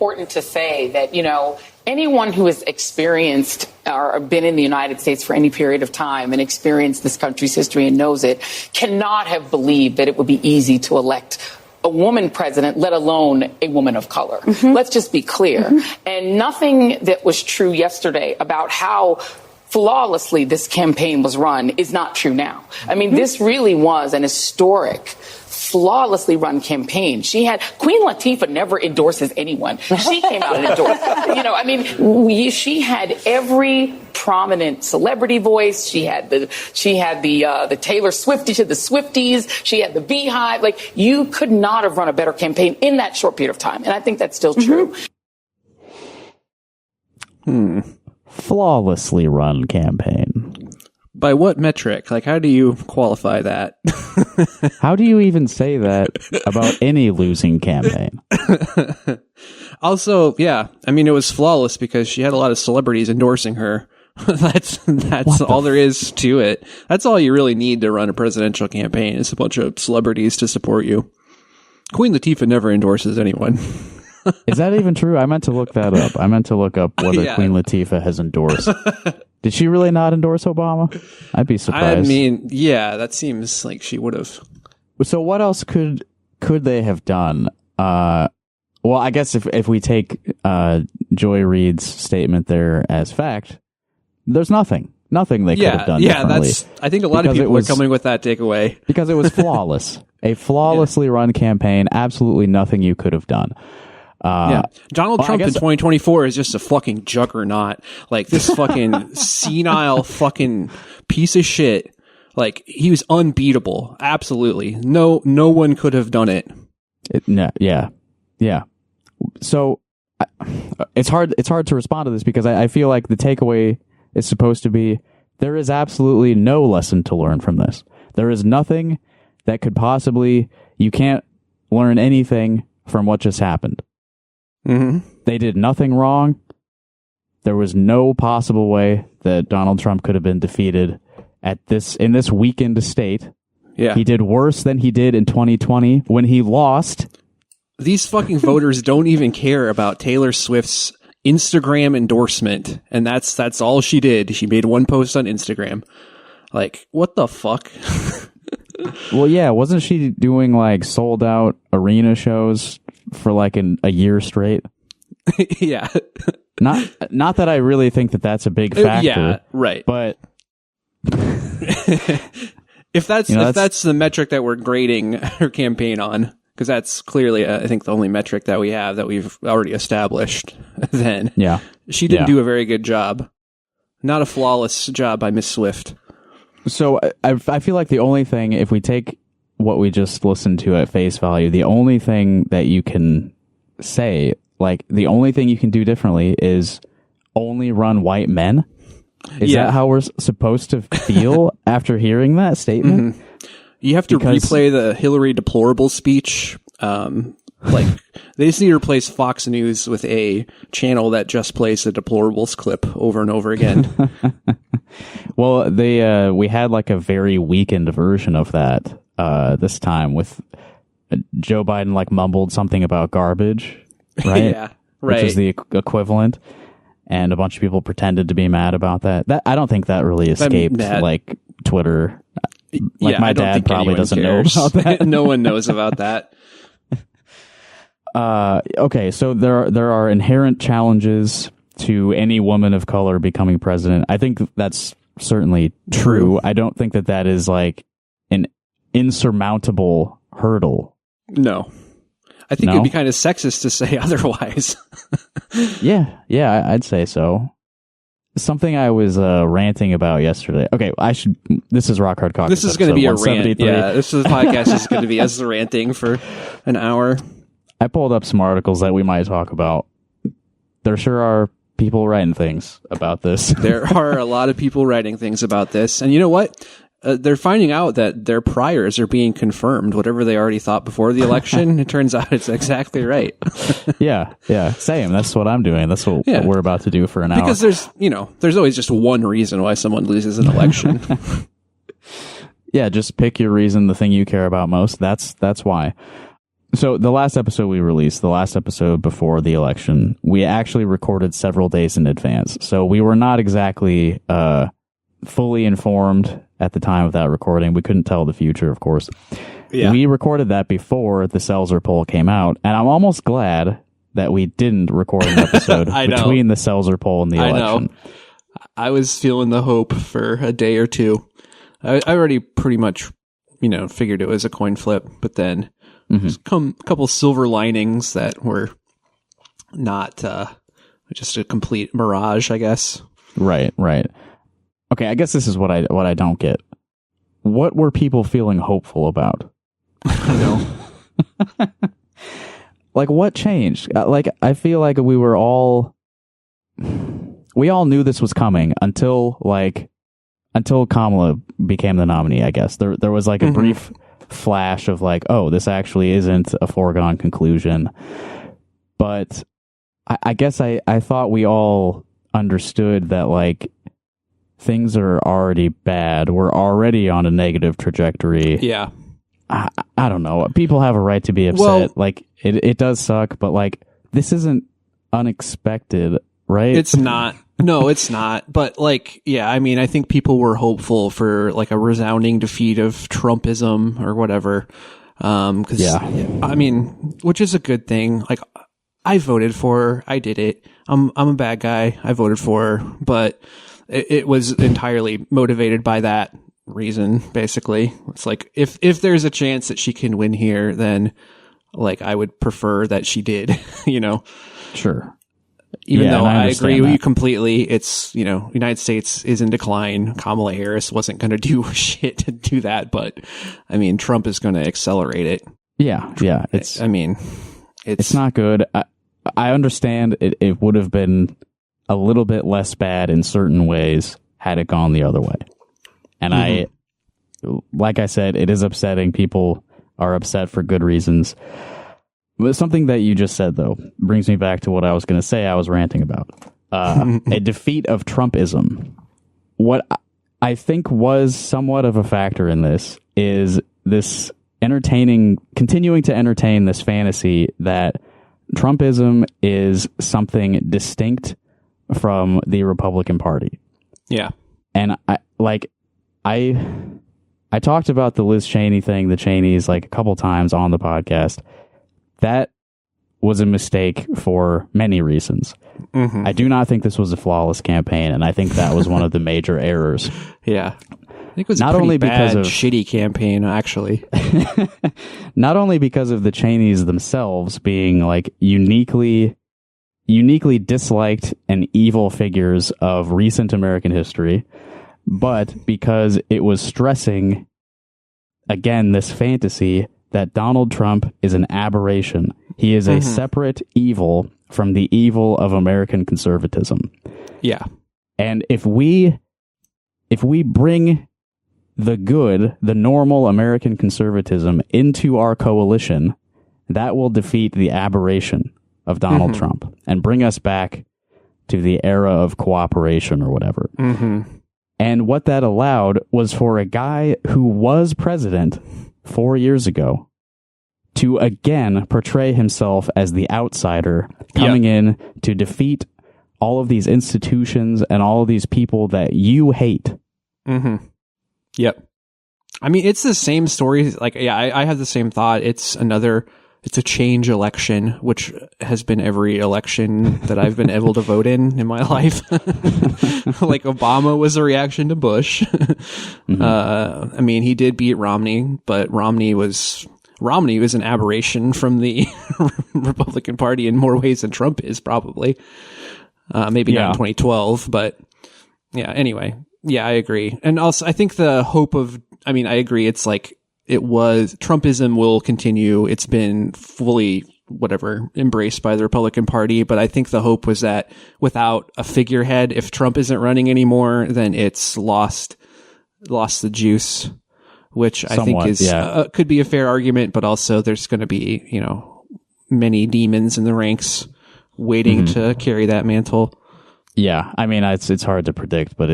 important to say that, anyone who has experienced or been in the United States for any period of time and experienced this country's history and knows it cannot have believed that it would be easy to elect a woman president, let alone a woman of color. Let's just be clear. And nothing that was true yesterday about how flawlessly this campaign was run is not true now. I mean, this really was an historic, flawlessly run campaign. Queen Latifah never endorses anyone. She came out and endorsed. She had every prominent celebrity voice. She had the Taylor Swift, she had the Swifties, she had the Beehive. Like, you could not have run a better campaign in that short period of time. And I think that's still true. Flawlessly run campaign. By what metric? Like, how do you qualify that? How do you even say that about any losing campaign? Also, yeah, I mean, it was flawless because she had a lot of celebrities endorsing her. That's all there is to it. That's all you really need to run a presidential campaign, is a bunch of celebrities to support you. Queen Latifah never endorses anyone. Is that even true? I meant to look that up. I meant to look up whether Queen Latifah has endorsed. Did she really not endorse Obama? I'd be surprised. I mean, yeah, that seems like she would have. So what else could they have done? Well, I guess if we take Joy Reid's statement there as fact, there's nothing they could have done differently. I think a lot of people are coming with that takeaway. Because it was flawless. A flawlessly run campaign, absolutely nothing you could have done. Donald Trump in 2024 is just a fucking juggernaut. Like, this fucking senile fucking piece of shit. Like, he was unbeatable. Absolutely. No one could have done it. Yeah. So it's hard to respond to this because I feel like the takeaway is supposed to be there is absolutely no lesson to learn from this. There is nothing that could possibly, you can't learn anything from what just happened. They did nothing wrong. There was no possible way that Donald Trump could have been defeated in this weakened state. Yeah. He did worse than he did in 2020 when he lost. These fucking voters don't even care about Taylor Swift's Instagram endorsement. And that's all she did. She made one post on Instagram. Like, what the fuck? Well, yeah, wasn't she doing like sold out arena shows for like a year straight? Yeah. Not that I really think that that's a big factor. Yeah, right. But if that's the metric that we're grading her campaign on, because that's clearly, I think, the only metric that we have that we've already established, then she didn't do a very good job. Not a flawless job by Miss Swift. So I feel like the only thing, if we take what we just listened to at face value, the only thing that you can say, like, the only thing you can do differently is only run white men. Is that how we're supposed to feel after hearing that statement? You have to replay the Hillary deplorable speech. Like, they just need to replace Fox News with a channel that just plays the deplorables clip over and over again. Well, we had like a very weakened version of that this time with Joe Biden like mumbled something about garbage, right? Yeah, right. Which is the equivalent. And a bunch of people pretended to be mad about that. I don't think that really escaped like Twitter. Like, my dad probably doesn't know about that. No one knows about that. Okay, so there are inherent challenges to any woman of color becoming president. I think that's certainly true. I don't think that is like an insurmountable hurdle. No. I think it'd be kind of sexist to say otherwise. Yeah, I'd say so. Something I was ranting about yesterday. Okay, this is Rock Hard Caucus. This is going to be a rant. Yeah, this podcast is going to be us ranting for an hour. I pulled up some articles that we might talk about. There sure are people writing things about this. There are a lot of people writing things about this. And you know what? They're finding out that their priors are being confirmed. Whatever they already thought before the election, it turns out it's exactly right. Yeah. Same. That's what I'm doing. That's what we're about to do for an hour. Because there's always just one reason why someone loses an election. Yeah, just pick your reason, the thing you care about most. That's why. So the last episode we released, the last episode before the election, we actually recorded several days in advance. So we were not exactly fully informed at the time of that recording. We couldn't tell the future, of course. Yeah. We recorded that before the Seltzer poll came out, and I'm almost glad that we didn't record an episode between the Seltzer poll and the election. I was feeling the hope for a day or two. I already pretty much, figured it was a coin flip, but then a couple silver linings that were not just a complete mirage, I guess. Right. Okay, I guess this is what I don't get. What were people feeling hopeful about? Like, what changed? I feel like we all knew this was coming until Kamala became the nominee, I guess. There was like a brief flash of like, oh, this actually isn't a foregone conclusion. But I guess I thought we all understood that, like, things are already bad. We're already on a negative trajectory. Yeah. I don't know. People have a right to be upset. Well, like, it does suck, but like, this isn't unexpected, right? It's not. No, it's not. But like, yeah, I mean, I think people were hopeful for like a resounding defeat of Trumpism or whatever. I mean, which is a good thing. Like, I voted for her. I did it. I'm a bad guy. I voted for her, but it was entirely motivated by that reason, basically. It's like, if there's a chance that she can win here, then like, I would prefer that she did, Sure. Even though I agree with you completely, it's, United States is in decline. Kamala Harris wasn't going to do shit to do that, but I mean, Trump is going to accelerate it. Yeah. It's not good. I understand it would have been a little bit less bad in certain ways had it gone the other way. And like I said, it is upsetting. People are upset for good reasons. But something that you just said, though, brings me back to what I was going to say I was ranting about. A defeat of Trumpism. What I think was somewhat of a factor in this is this continuing to entertain this fantasy that Trumpism is something distinct from the Republican Party. Yeah. And I talked about the Liz Cheney thing, the Cheneys, like a couple times on the podcast. That was a mistake for many reasons. I do not think this was a flawless campaign, and I think that was one of the major errors. Yeah. I think it was not only because of shitty campaign, actually. Not only because of the Cheneys themselves being like uniquely disliked and evil figures of recent American history, but because it was stressing, again, this fantasy that Donald Trump is an aberration. He is a separate evil from the evil of American conservatism. Yeah. And if we bring the normal American conservatism into our coalition, that will defeat the aberration of Donald Trump and bring us back to the era of cooperation or whatever. And what that allowed was for a guy who was president 4 years ago to again portray himself as the outsider coming in to defeat all of these institutions and all of these people that you hate. Yep. I mean, it's the same story. Like, yeah, I have the same thought. It's a change election, which has been every election that I've been able to vote in my life. Like, Obama was a reaction to Bush. I mean, he did beat Romney, but Romney was an aberration from the Republican Party in more ways than Trump is, probably. Maybe not in 2012, but yeah, anyway. Yeah, I agree. And also, I think I agree. It's like, Trumpism will continue. It's been fully, embraced by the Republican Party. But I think the hope was that without a figurehead, if Trump isn't running anymore, then it's lost the juice, which I think is, could be a fair argument, but also there's going to be, many demons in the ranks waiting to carry that mantle. Yeah. I mean, it's hard to predict, but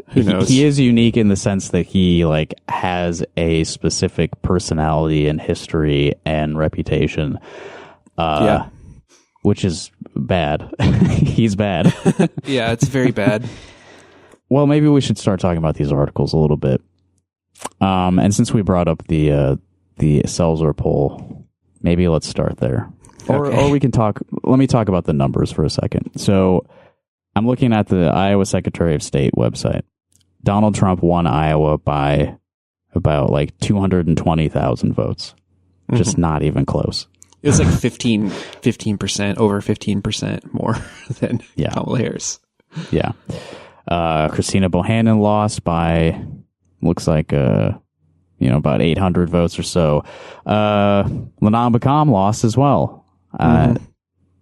who knows? He is unique in the sense that he like has a specific personality and history and reputation. Which is bad. He's bad. Yeah, it's very bad. Well, maybe we should start talking about these articles a little bit. And since we brought up the Seltzer poll, maybe let's start there. Or we can let me talk about the numbers for a second. So I'm looking at the Iowa Secretary of State website. Donald Trump won Iowa by about like 220,000 votes. Just not even close. It was like 15%, over 15% more than Kamala Harris. Yeah. Christina Bohannon lost by, looks like, about 800 votes or so. Lanam Bakam lost as well,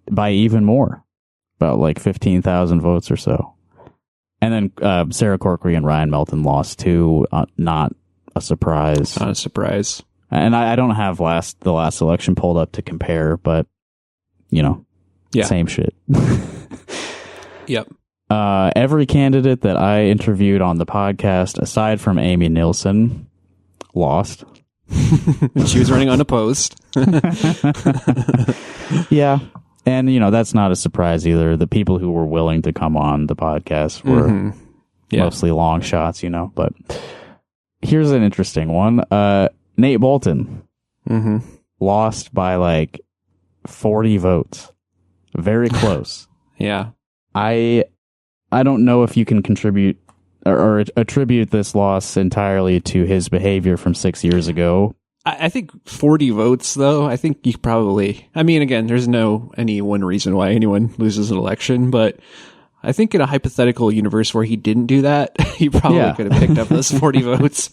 by even more, about like 15,000 votes or so. And then Sarah Corkery and Ryan Melton lost too. Not a surprise. Not a surprise. And I don't have the last election pulled up to compare, but same shit. Yep. Every candidate that I interviewed on the podcast, aside from Amy Nilsson, lost. She was running unopposed. Yeah. And, that's not a surprise either. The people who were willing to come on the podcast were mostly long shots, but here's an interesting one. Nate Bolton lost by like 40 votes. Very close. Yeah. I don't know if you can contribute or attribute this loss entirely to his behavior from 6 years ago. I think 40 votes, though, I think you probably... I mean, again, there's any one reason why anyone loses an election, but I think in a hypothetical universe where he didn't do that, he probably could have picked up those 40 votes.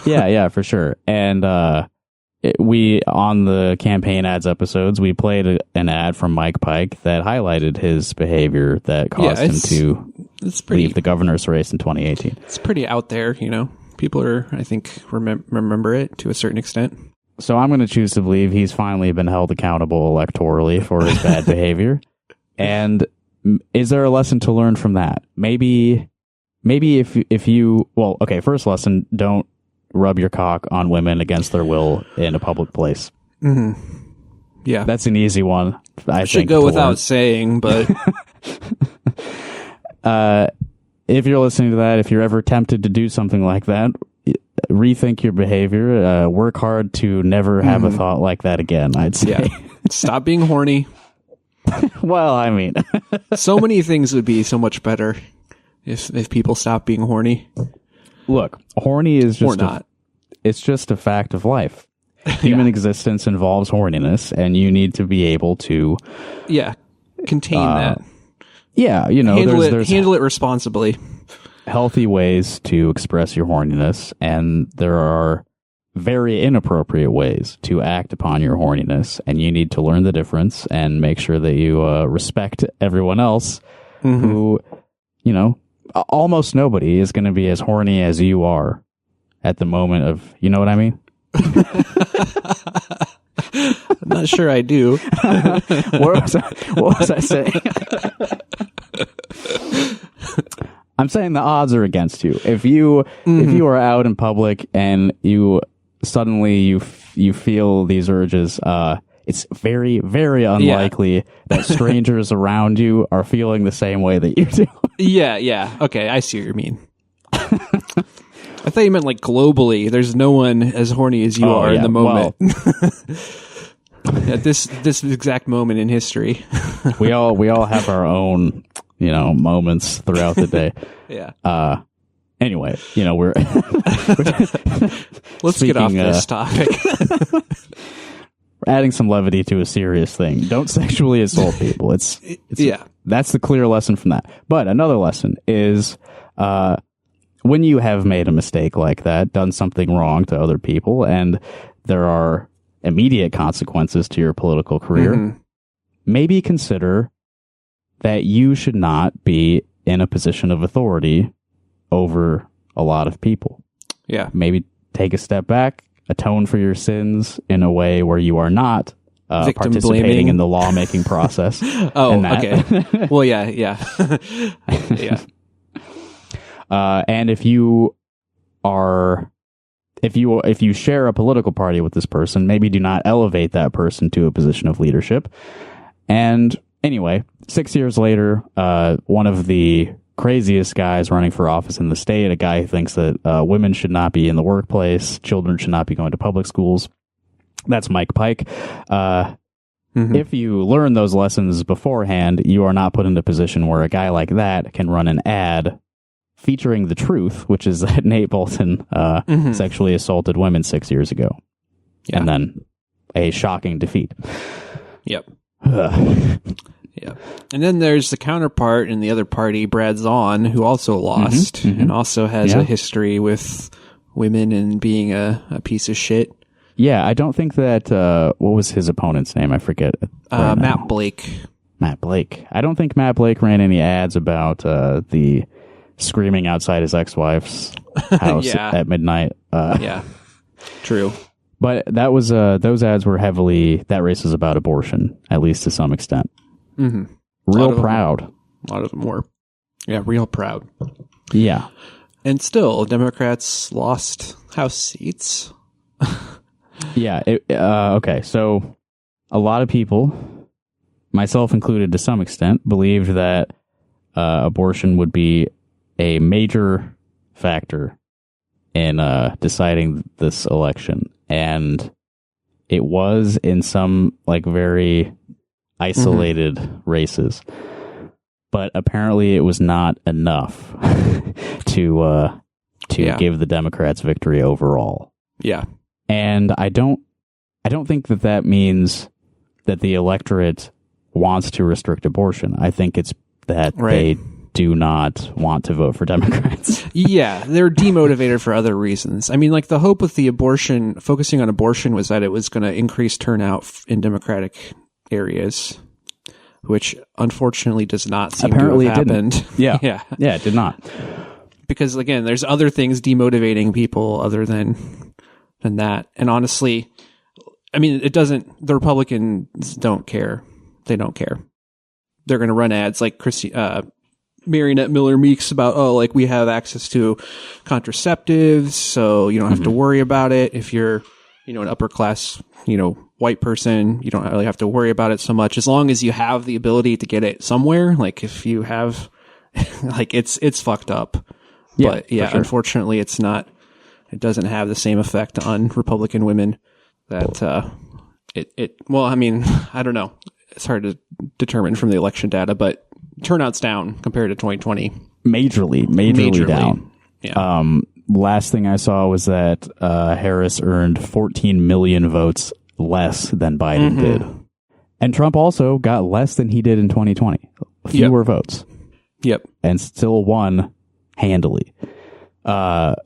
Yeah, for sure. And we, on the campaign ads episodes, we played an ad from Mike Pike that highlighted his behavior that caused him to leave the governor's race in 2018. It's pretty out there, People I think, remember it to a certain extent. So I'm going to choose to believe he's finally been held accountable electorally for his bad behavior. And is there a lesson to learn from that? Maybe if you, first lesson, don't rub your cock on women against their will in a public place. Mm-hmm. Yeah. That's an easy one. I should go without saying, but... if you're listening to that, if you're ever tempted to do something like that, rethink your behavior. Work hard to never have a thought like that again, I'd say. Yeah. Stop being horny. Well, I mean... so many things would be so much better if people stopped being horny. Look, horny is just... Or not. It's just a fact of life. Human existence involves horniness, and you need to be able to... Yeah, contain that. Yeah, there's handle it responsibly. Healthy ways to express your horniness, and there are very inappropriate ways to act upon your horniness, and you need to learn the difference and make sure that you respect everyone else who, almost nobody is going to be as horny as you are at the moment of, you know what I mean? I'm not sure I do. What was I saying? I'm saying the odds are against you. If you are out in public and you suddenly you feel these urges, it's very, very unlikely that strangers around you are feeling the same way that you do. Yeah. Okay, I see what you mean. I thought you meant like globally. There's no one as horny as you are in the moment. At this exact moment in history. we all have our own, moments throughout the day. Yeah. Anyway, we're let's get off this topic. We're adding some levity to a serious thing. Don't sexually assault people. It's that's the clear lesson from that. But another lesson is when you have made a mistake like that, done something wrong to other people, and there are immediate consequences to your political career, maybe consider that you should not be in a position of authority over a lot of people. Yeah. Maybe take a step back, atone for your sins in a way where you are not participating in the lawmaking process. Okay. Well, yeah. Yeah. And if you share a political party with this person, maybe do not elevate that person to a position of leadership. And anyway, 6 years later, one of the craziest guys running for office in the state, a guy who thinks that women should not be in the workplace, children should not be going to public schools. That's Mike Pike. If you learn those lessons beforehand, you are not put in a position where a guy like that can run an ad featuring the truth, which is that Nate Bolton sexually assaulted women 6 years ago. Yeah. And then a shocking defeat. Yep. Yeah. And then there's the counterpart in the other party, Brad Zahn, who also lost and also has a history with women and being a piece of shit. Yeah, I don't think that, what was his opponent's name? I forget. Matt Blake. Matt Blake. I don't think Matt Blake ran any ads about the screaming outside his ex-wife's house at midnight. Yeah, true. But that was those ads were heavily, that race was about abortion, at least to some extent. Real proud. A lot of them were. Yeah, real proud. Yeah. And still, Democrats lost House seats. Yeah. Okay. So a lot of people, myself included to some extent, believed that abortion would be a major factor in deciding this election. And it was in some like very isolated races. But apparently it was not enough to give the Democrats victory overall. Yeah. And I don't think that means that the electorate wants to restrict abortion. I think it's that they do not want to vote for Democrats. Yeah, they're demotivated for other reasons. I mean, like the hope with the abortion, focusing on abortion, was that it was going to increase turnout in Democratic areas, which unfortunately does not seem to have happened. Yeah. Yeah, it did not. Because again, there's other things demotivating people other than that. And honestly, I mean, the Republicans don't care. They don't care. They're going to run ads like Marionette Miller Meeks about, like we have access to contraceptives, so you don't have to worry about it. If you're, an upper class, white person, you don't really have to worry about it so much as long as you have the ability to get it somewhere. Like if you have, like it's fucked up. Yeah, but yeah, sure. Unfortunately it doesn't have the same effect on Republican women that, well, I mean, I don't know. It's hard to determine from the election data, but turnout's down compared to 2020. Majorly down. Yeah. Last thing I saw was that Harris earned 14 million votes less than Biden did. And Trump also got less than he did in 2020. Fewer votes. Yep. And still won handily.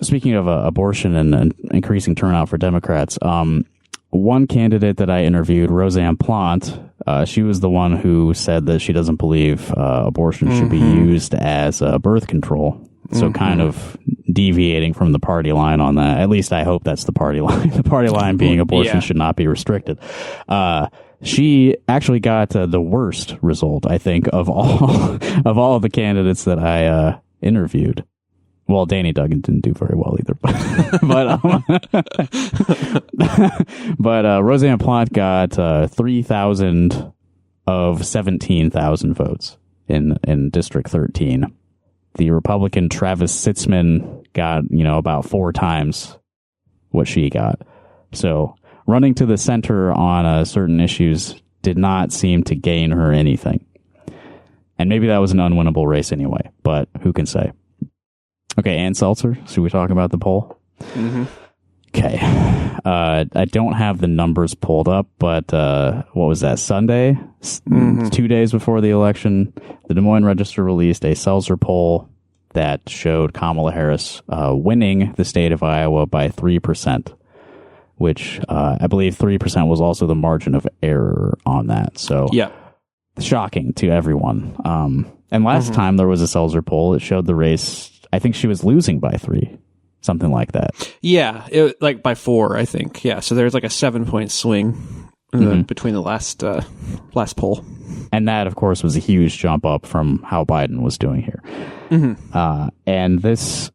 Speaking of abortion and increasing turnout for Democrats, one candidate that I interviewed, Roseanne Plant, she was the one who said that she doesn't believe abortion should be used as birth control. So kind of deviating from the party line on that. At least I hope that's the party line. The party line being abortion should not be restricted. She actually got the worst result, I think, of all of the candidates that I interviewed. Well, Danny Duggan didn't do very well either, but Roseanne Plant got 3,000 of 17,000 votes in District 13. The Republican Travis Sitzman got about 4 times what she got. So running to the center on certain issues did not seem to gain her anything. And maybe that was an unwinnable race anyway, but who can say? Okay, Ann Seltzer, should we talk about the poll? Okay. I don't have the numbers pulled up, but what was that, Sunday? 2 days before the election, the Des Moines Register released a Seltzer poll that showed Kamala Harris winning the state of Iowa by 3%, which I believe 3% was also the margin of error on that. So shocking to everyone. And last time there was a Seltzer poll, it showed the race, I think she was losing by 3, something like that. Yeah, like by 4, I think. Yeah, so there's like a 7-point swing. between the last poll. And that, of course, was a huge jump up from how Biden was doing here. And this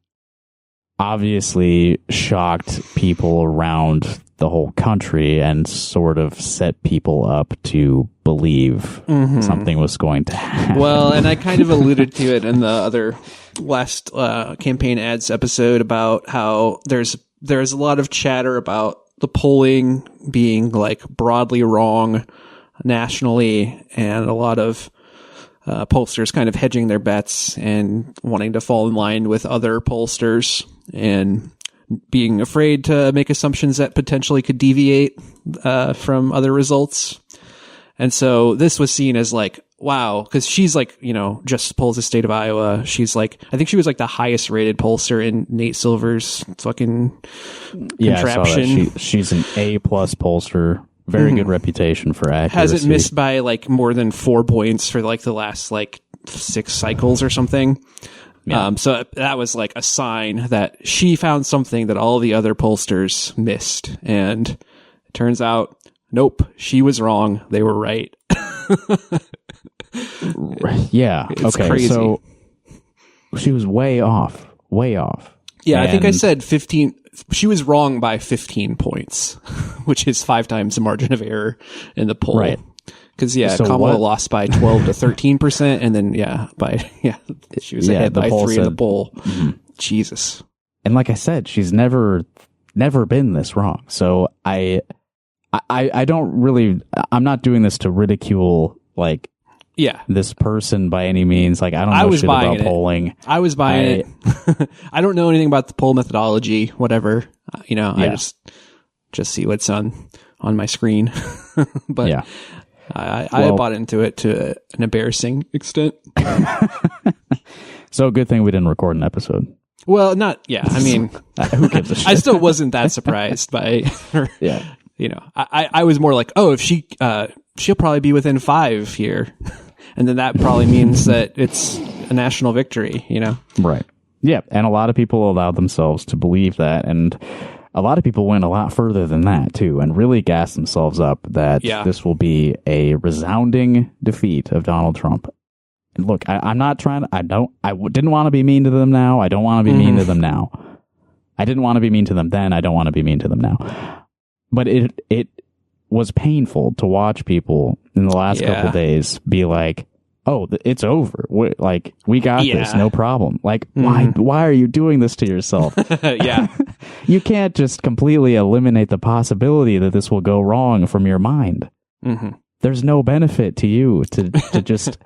obviously shocked people around the whole country and sort of set people up to believe something was going to happen. Well, and I kind of alluded to it in the other last campaign ads episode about how there's a lot of chatter about the polling being like broadly wrong nationally, and a lot of pollsters kind of hedging their bets and wanting to fall in line with other pollsters and being afraid to make assumptions that potentially could deviate from other results. And so this was seen as like, wow, because she's like, just polls the state of Iowa. She's like, I think she was like the highest rated pollster in Nate Silver's fucking contraption. She's an A+ pollster. Very good reputation for accuracy. Hasn't missed by like more than 4 points for like the last like 6 cycles or something. Yeah. So that was like a sign that she found something that all the other pollsters missed. And it turns out, nope, she was wrong. They were right. Yeah. It's crazy. So she was way off. Yeah, I think I said 15. She was wrong by 15 points, which is 5 times the margin of error in the poll. Right. Because, Kamala lost by 12 to 13%. And then, she was ahead by 3 in the poll. Jesus. And like I said, she's never been this wrong. So I don't really, I'm not doing this to ridicule, like, this person by any means. Like, I don't know shit about polling. I was buying it. I don't know anything about the poll methodology, whatever. I just see what's on my screen. But yeah. I bought into it to an embarrassing extent. So good thing we didn't record an episode. Well, I mean, who gives a shit? I still wasn't that surprised by her. Yeah. I was more like, oh, if she'll probably be within 5 here. And then that probably means that it's a national victory, Right. Yeah. And a lot of people allowed themselves to believe that. And a lot of people went a lot further than that, too, and really gassed themselves up that this will be a resounding defeat of Donald Trump. And look, I'm not trying to, I didn't want to be mean to them now. I don't want to be mean to them now. I didn't want to be mean to them then. I don't want to be mean to them now. But it was painful to watch people in the last couple of days be like, oh, it's over. We got this, no problem. Like, why are you doing this to yourself? Yeah. You can't just completely eliminate the possibility that this will go wrong from your mind. There's no benefit to you to just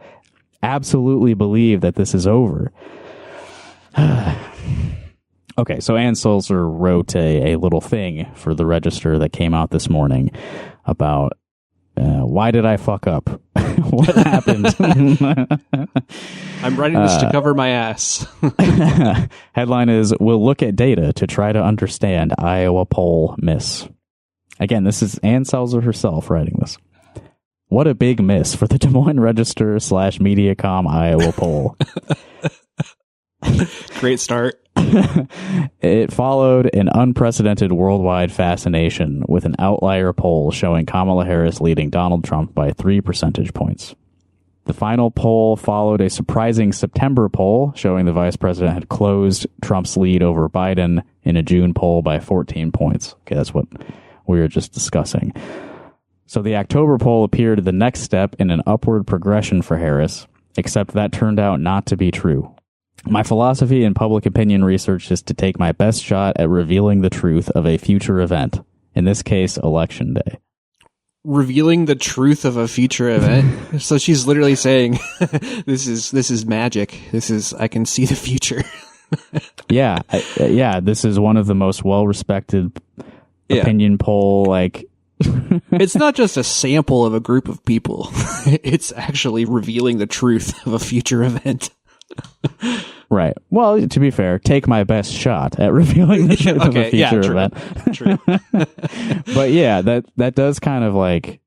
absolutely believe that this is over. Okay, so Ann Sulzer wrote a little thing for the Register that came out this morning about why did I fuck up? What happened? I'm writing this to cover my ass. Headline is, we'll look at data to try to understand Iowa poll miss. Again, this is Ann Sulzer herself writing this. What a big miss for the Des Moines Register / Mediacom Iowa poll. Great start. It followed an unprecedented worldwide fascination with an outlier poll showing Kamala Harris leading Donald Trump by 3 percentage points. The final poll followed a surprising September poll showing the vice president had closed Trump's lead over Biden in a June poll by 14 points. Okay, that's what we were just discussing. So the October poll appeared the next step in an upward progression for Harris, except that turned out not to be true. My philosophy in public opinion research is to take my best shot at revealing the truth of a future event, in this case, Election Day. Revealing the truth of a future event? So she's literally saying, this is magic. I can see the future. Yeah, this is one of the most well-respected opinion poll, like... It's not just a sample of a group of people. It's actually revealing the truth of a future event. Right. Well, to be fair, take my best shot at revealing the truth of a future event. True. But yeah, that does kind of like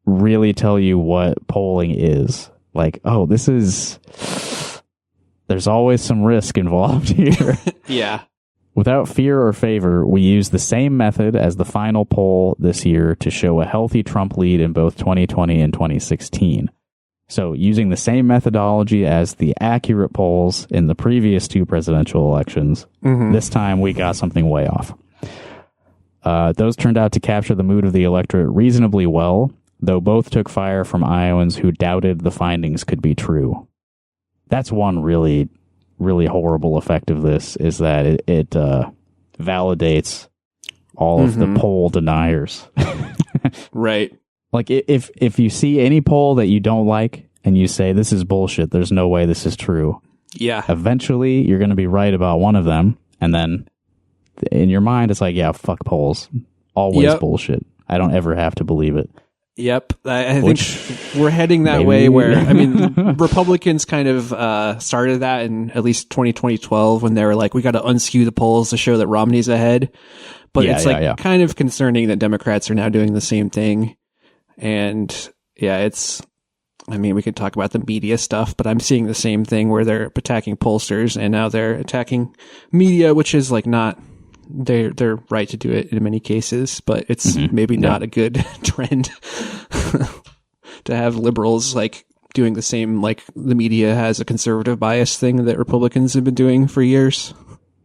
really tell you what polling is. Like, oh, there's always some risk involved here. Yeah. Without fear or favor, we used the same method as the final poll this year to show a healthy Trump lead in both 2020 and 2016. So using the same methodology as the accurate polls in the previous two presidential elections, this time we got something way off. Those turned out to capture the mood of the electorate reasonably well, though both took fire from Iowans who doubted the findings could be true. That's one really horrible effect of this, is that it validates all of the poll deniers. Right. Like, if you see any poll that you don't like and you say, this is bullshit, there's no way this is true. Yeah. Eventually, you're going to be right about one of them. And then in your mind, it's like, yeah, fuck polls. Always bullshit. I don't ever have to believe it. Yep. I think we're heading that way where, I mean, Republicans kind of started that in at least 2012 when they were like, we got to unskew the polls to show that Romney's ahead. But it's kind of concerning that Democrats are now doing the same thing. And yeah, I mean, we could talk about the media stuff, but I'm seeing the same thing where they're attacking pollsters and now they're attacking media, which is like not, they're right to do it in many cases, but it's maybe not a good trend to have liberals like doing the same, like the media has a conservative bias thing that Republicans have been doing for years.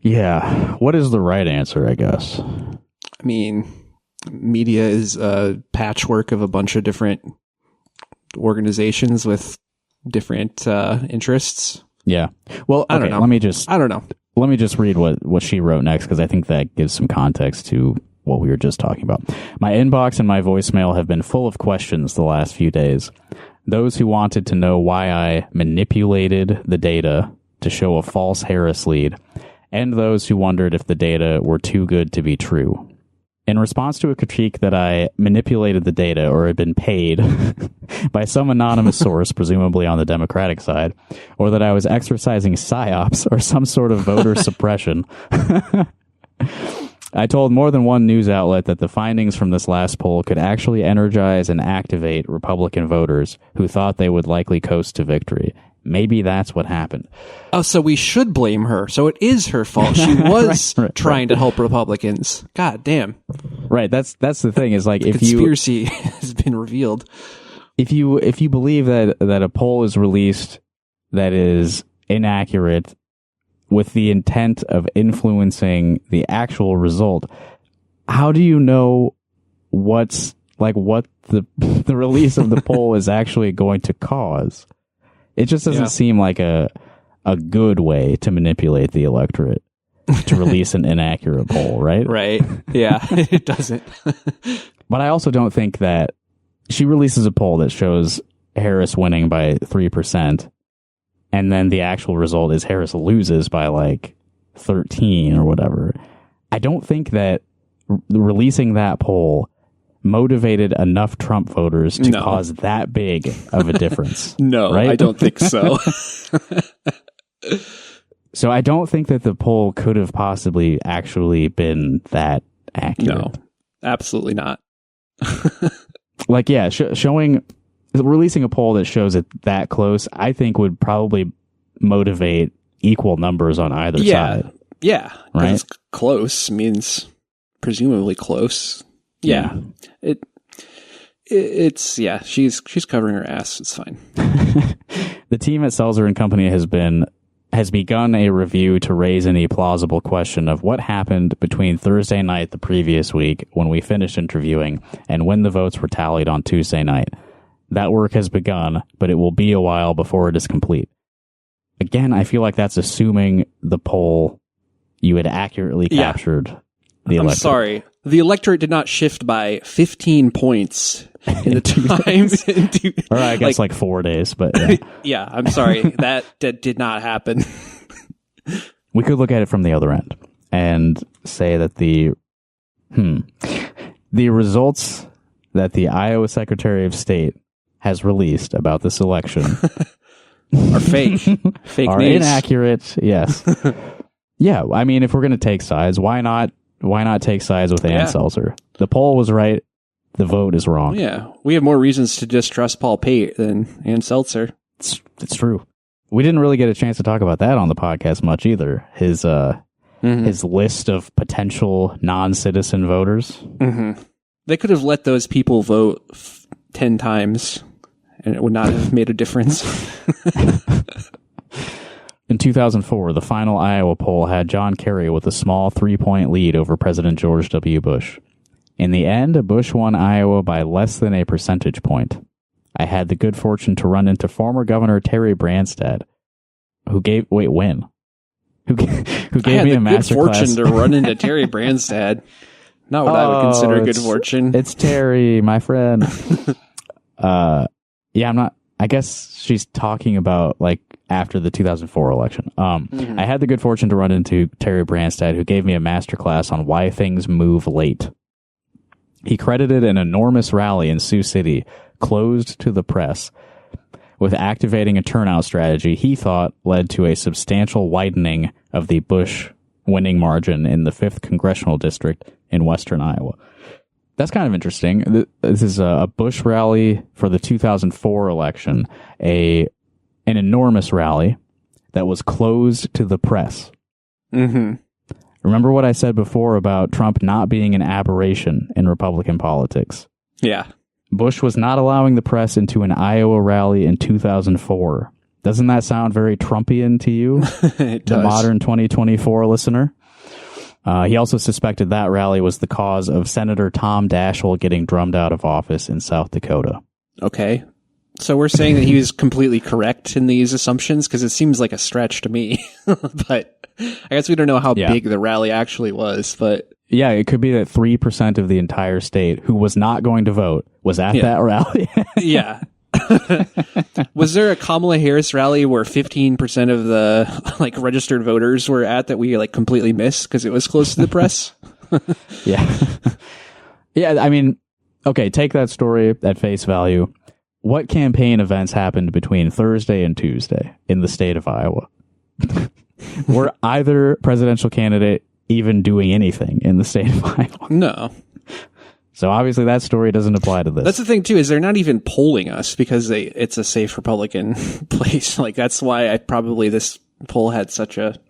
Yeah. What is the right answer, I guess? I mean, media is a patchwork of a bunch of different organizations with different interests. Yeah. Well, I don't know. Let me just read what she wrote next, because I think that gives some context to what we were just talking about. My inbox and my voicemail have been full of questions the last few days. Those who wanted to know why I manipulated the data to show a false Harris lead, and those who wondered if the data were too good to be true. In response to a critique that I manipulated the data or had been paid by some anonymous source, presumably on the Democratic side, or that I was exercising psyops or some sort of voter suppression, I told more than one news outlet that the findings from this last poll could actually energize and activate Republican voters who thought they would likely coast to victory. Maybe that's what happened. Oh, so we should blame her. So it is her fault. She was trying to help Republicans. God damn. Right. That's the thing, is like, if conspiracy has been revealed. If you believe that a poll is released that is inaccurate with the intent of influencing the actual result, how do you know what the release of the poll is actually going to cause? It just doesn't seem like a good way to manipulate the electorate, to release an inaccurate poll, right? Right. Yeah, it doesn't. But I also don't think that she releases a poll that shows Harris winning by 3%, and then the actual result is Harris loses by like 13 or whatever. I don't think that releasing that poll motivated enough Trump voters to cause that big of a difference. No, right? I don't think so. So I don't think that the poll could have possibly actually been that accurate. No, absolutely not. Like, yeah, releasing a poll that shows it that close, I think would probably motivate equal numbers on either side. Yeah. Right? It's close means presumably close. Yeah. It's she's covering her ass. It's fine. The team at Seltzer and Company has begun a review to raise any plausible question of what happened between Thursday night the previous week, when we finished interviewing, and when the votes were tallied on Tuesday night. That work has begun, but it will be a while before it is complete. Again, I feel like that's assuming the poll you had accurately captured the electorate. I'm sorry. The electorate did not shift by 15 points in the time. Or I guess like 4 days, but yeah, I'm sorry. That did not happen. We could look at it from the other end and say that the results that the Iowa Secretary of State has released about this election are fake. Fake are news. Inaccurate, yes. Yeah, I mean, if we're going to take sides, why not take sides with Ann Seltzer? The poll was right. The vote is wrong. Yeah, we have more reasons to distrust Paul Pate than Ann Seltzer. It's true. We didn't really get a chance to talk about that on the podcast much either. His his list of potential non-citizen voters. Mm-hmm. They could have let those people vote 10 times and it would not have made a difference. In 2004, the final Iowa poll had John Kerry with a small 3-point lead over President George W. Bush. In the end, Bush won Iowa by less than a percentage point. I had the good fortune to run into former Governor Terry Branstad, who gave me a master good fortune class. to run into Terry Branstad. Not what I would consider good fortune. It's Terry, my friend. I guess she's talking about like after the 2004 election. I had the good fortune to run into Terry Branstad, who gave me a masterclass on why things move late. He credited an enormous rally in Sioux City, closed to the press, with activating a turnout strategy he thought led to a substantial widening of the Bush winning margin in the 5th Congressional District in western Iowa. That's kind of interesting. This is a Bush rally for the 2004 election, an enormous rally that was closed to the press. Mm-hmm. Remember what I said before about Trump not being an aberration in Republican politics? Yeah. Bush was not allowing the press into an Iowa rally in 2004. Doesn't that sound very Trumpian to you, the modern 2024 listener? He also suspected that rally was the cause of Senator Tom Daschle getting drummed out of office in South Dakota. Okay. So we're saying that he was completely correct in these assumptions, because it seems like a stretch to me. But I guess we don't know how big the rally actually was. But yeah, it could be that 3% of the entire state who was not going to vote was at that rally. Yeah. Was there a Kamala Harris rally where 15% of the registered voters were at that we completely missed because it was close to the press? Yeah. Yeah, I mean, okay, take that story at face value. What campaign events happened between Thursday and Tuesday in the state of Iowa? Were either presidential candidate even doing anything in the state of Iowa? No. So obviously that story doesn't apply to this. That's the thing too, is they're not even polling us because it's a safe Republican place. That's why probably this poll had such a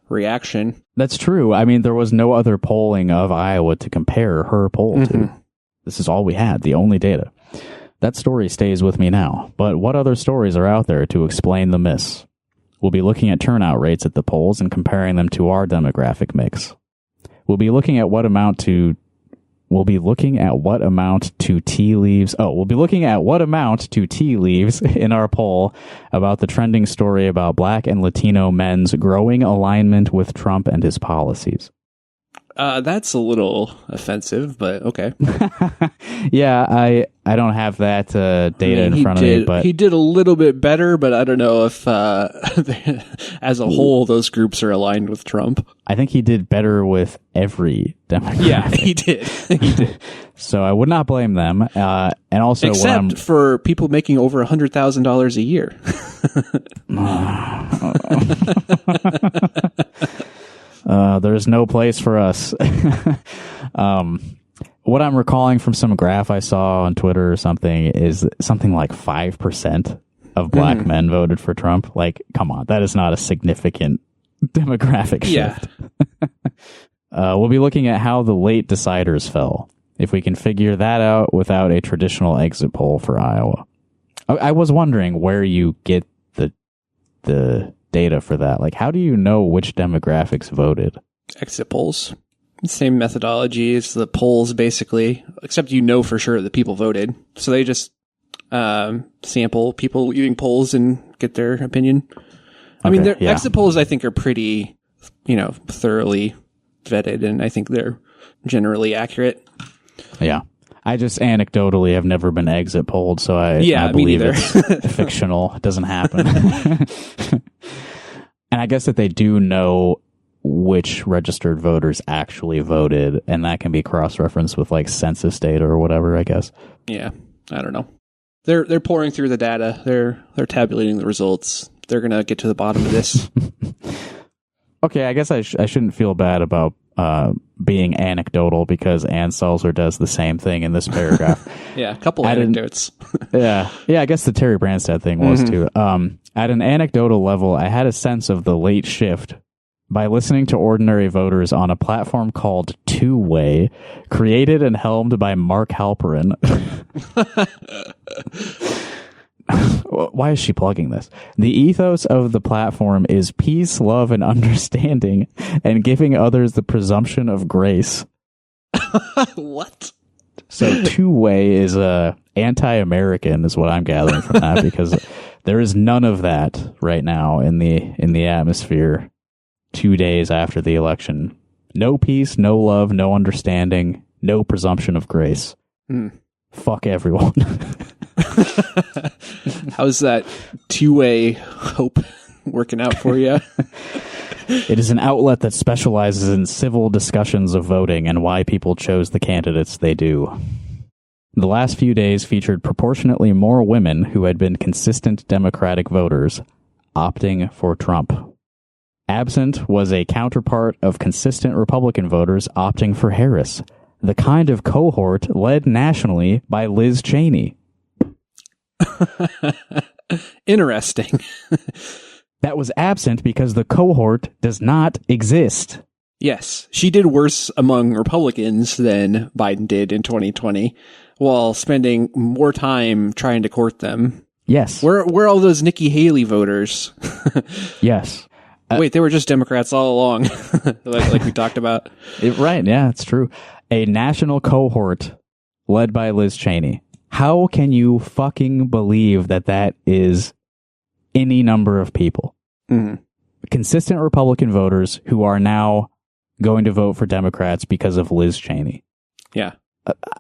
reaction. That's true. I mean, there was no other polling of Iowa to compare her poll to. This is all we had, the only data. That story stays with me now. But what other stories are out there to explain the miss? We'll be looking at turnout rates at the polls and comparing them to our demographic mix. We'll be looking at what amount to tea leaves. We'll be looking at what amount to tea leaves in our poll about the trending story about Black and Latino men's growing alignment with Trump and his policies. That's a little offensive, but okay. Yeah, I don't have that data in front of me, but he did a little bit better, but I don't know if as a whole those groups are aligned with Trump. I think he did better with every demographic. Yeah, he did. He did. So I would not blame them. And also, except for people making over $100,000 a year. There's no place for us. What I'm recalling from some graph I saw on Twitter or something is something like 5% of black men voted for Trump. Come on, that is not a significant demographic shift. Yeah. We'll be looking at how the late deciders fell, if we can figure that out without a traditional exit poll for Iowa. I was wondering where you get the data for that. How do you know which demographics voted? Exit polls. Same methodology as the polls, basically, except for sure that people voted. So they just sample people leaving polls and get their opinion. I mean, exit polls, I think, are pretty, thoroughly vetted, and I think they're generally accurate. Yeah. I just anecdotally have never been exit polled, so I believe it's fictional. It doesn't happen. And I guess that they do know which registered voters actually voted, and that can be cross-referenced with census data or whatever, I guess. Yeah, I don't know. They're pouring through the data. They're tabulating the results. They're gonna get to the bottom of this. Okay, I guess I shouldn't feel bad about being anecdotal, because Ann Selzer does the same thing in this paragraph. Yeah, a couple anecdotes. Yeah, I guess the Terry Branstad thing was too. At an anecdotal level, I had a sense of the late shift by listening to ordinary voters on a platform called Two Way, created and helmed by Mark Halperin. Why is she plugging this? The ethos of the platform is peace, love, and understanding, and giving others the presumption of grace. What? So Two Way is anti-American, is what I'm gathering from that, because there is none of that right now in the atmosphere 2 days after the election. No peace, no love, no understanding, no presumption of grace. Fuck everyone. How's that two-way hope working out for you? It is an outlet that specializes in civil discussions of voting and why people chose the candidates they do. The last few days featured proportionately more women who had been consistent Democratic voters opting for Trump. Absent was a counterpart of consistent Republican voters opting for Harris, the kind of cohort led nationally by Liz Cheney. Interesting. That was absent because the cohort does not exist. Yes, she did worse among Republicans than Biden did in 2020, while spending more time trying to court them. Yes. Where are all those Nikki Haley voters? Yes. Wait, they were just Democrats all along, like we talked about. Right, yeah, it's true. A national cohort led by Liz Cheney. How can you fucking believe that is any number of people? Mm-hmm. Consistent Republican voters who are now going to vote for Democrats because of Liz Cheney. Yeah.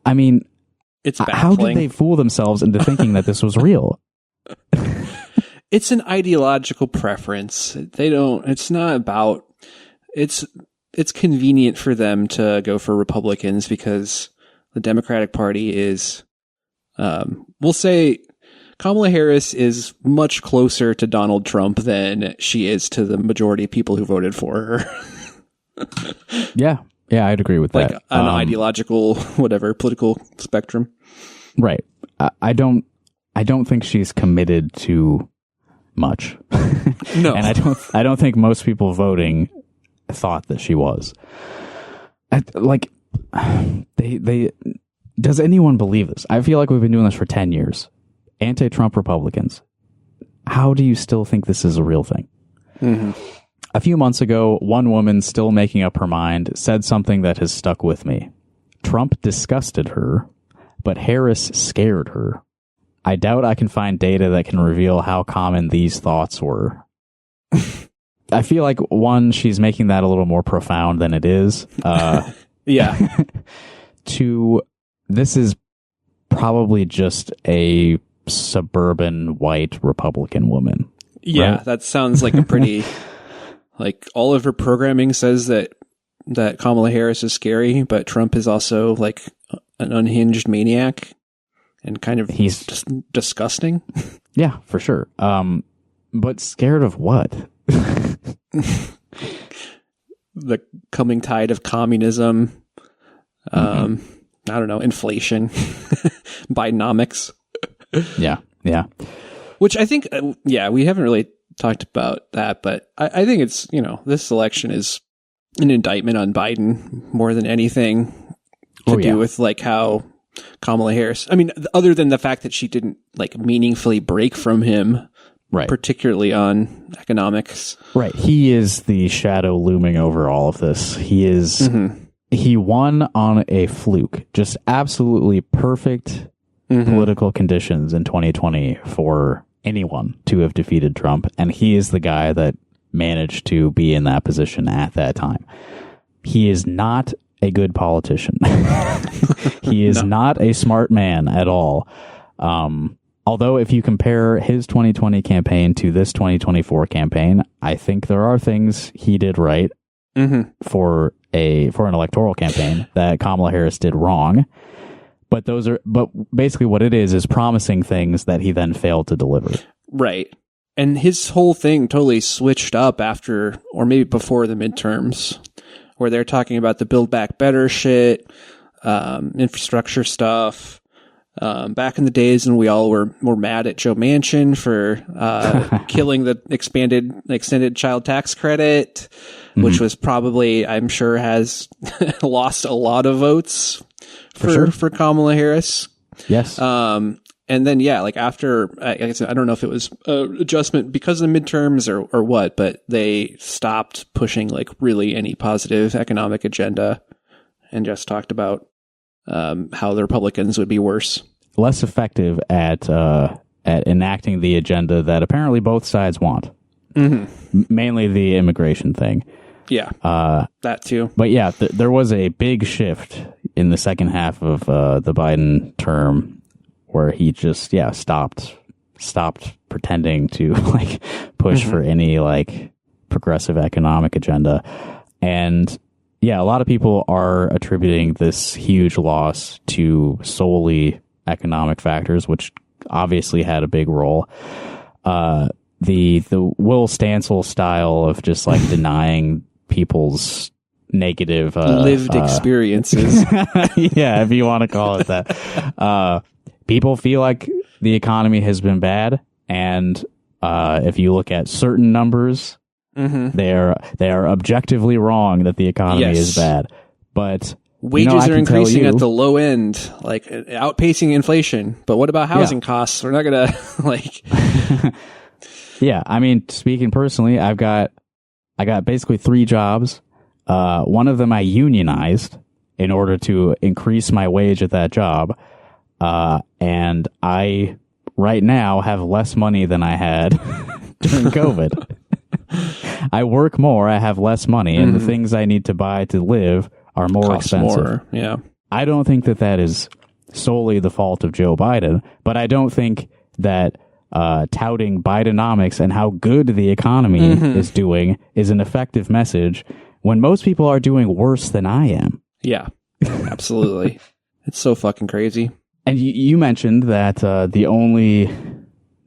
I mean, it's baffling. How did they fool themselves into thinking that this was real? It's an ideological preference. It's not about, it's convenient for them to go for Republicans because the Democratic Party is, we'll say Kamala Harris is much closer to Donald Trump than she is to the majority of people who voted for her. Yeah, I'd agree with that. Like an ideological, whatever, political spectrum. Right. I don't think she's committed to much. No. And I don't think most people voting thought that she was. Does anyone believe this? I feel like we've been doing this for 10 years. Anti-Trump Republicans. How do you still think this is a real thing? Mm-hmm. A few months ago, one woman still making up her mind said something that has stuck with me. Trump disgusted her, but Harris scared her. I doubt I can find data that can reveal how common these thoughts were. I feel like, one, she's making that a little more profound than it is. Yeah. Two, this is probably just a suburban white Republican woman. Yeah, right? That sounds like a pretty... like, all of her programming says that Kamala Harris is scary, but Trump is also, like, an unhinged maniac and kind of he's just disgusting. Yeah, for sure. But scared of what? The coming tide of communism. I don't know, inflation. Bidenomics. Yeah. Which I think, we haven't really talked about that, but I think it's, this election is an indictment on Biden more than anything to do with like how Kamala Harris, I mean, other than the fact that she didn't like meaningfully break from him, right? Particularly on economics. Right. He is the shadow looming over all of this. He is, he won on a fluke, just absolutely perfect political conditions in 2020 for anyone to have defeated Trump, and he is the guy that managed to be in that position at that time. He is not a good politician. He is not a smart man at all. Although if you compare his 2020 campaign to this 2024 campaign, I think there are things he did right for an electoral campaign that Kamala Harris did wrong. But basically what it is promising things that he then failed to deliver. Right. And his whole thing totally switched up after, or maybe before the midterms, where they're talking about the Build Back Better shit, infrastructure stuff, Back in the days when we all were mad at Joe Manchin for killing the extended child tax credit, which was probably, I'm sure, has lost a lot of votes for Kamala Harris. Yes. And then, like after, I guess, I don't know if it was adjustment because of the midterms or what, but they stopped pushing like really any positive economic agenda and just talked about how the Republicans would be worse. Less effective at enacting the agenda that apparently both sides want. Mainly the immigration thing. Yeah, that too. But yeah, there was a big shift in the second half of the Biden term where he just stopped pretending to like push for any like progressive economic agenda. And yeah, a lot of people are attributing this huge loss to solely economic factors, which obviously had a big role. The Will Stancil style of just like denying people's negative lived experiences. Yeah, if you want to call it that. People feel like the economy has been bad, and if you look at certain numbers, they are objectively wrong that the economy is bad. But wages are increasing at the low end, like outpacing inflation. But what about housing costs? We're not gonna like. Yeah, I mean, speaking personally, I got basically 3 jobs. One of them I unionized in order to increase my wage at that job. And I right now have less money than I had during COVID. I work more, I have less money, and the things I need to buy to live are more expensive. Yeah. I don't think that is solely the fault of Joe Biden, but I don't think that touting Bidenomics and how good the economy is doing is an effective message when most people are doing worse than I am. Yeah, absolutely. It's so fucking crazy. And you mentioned that the only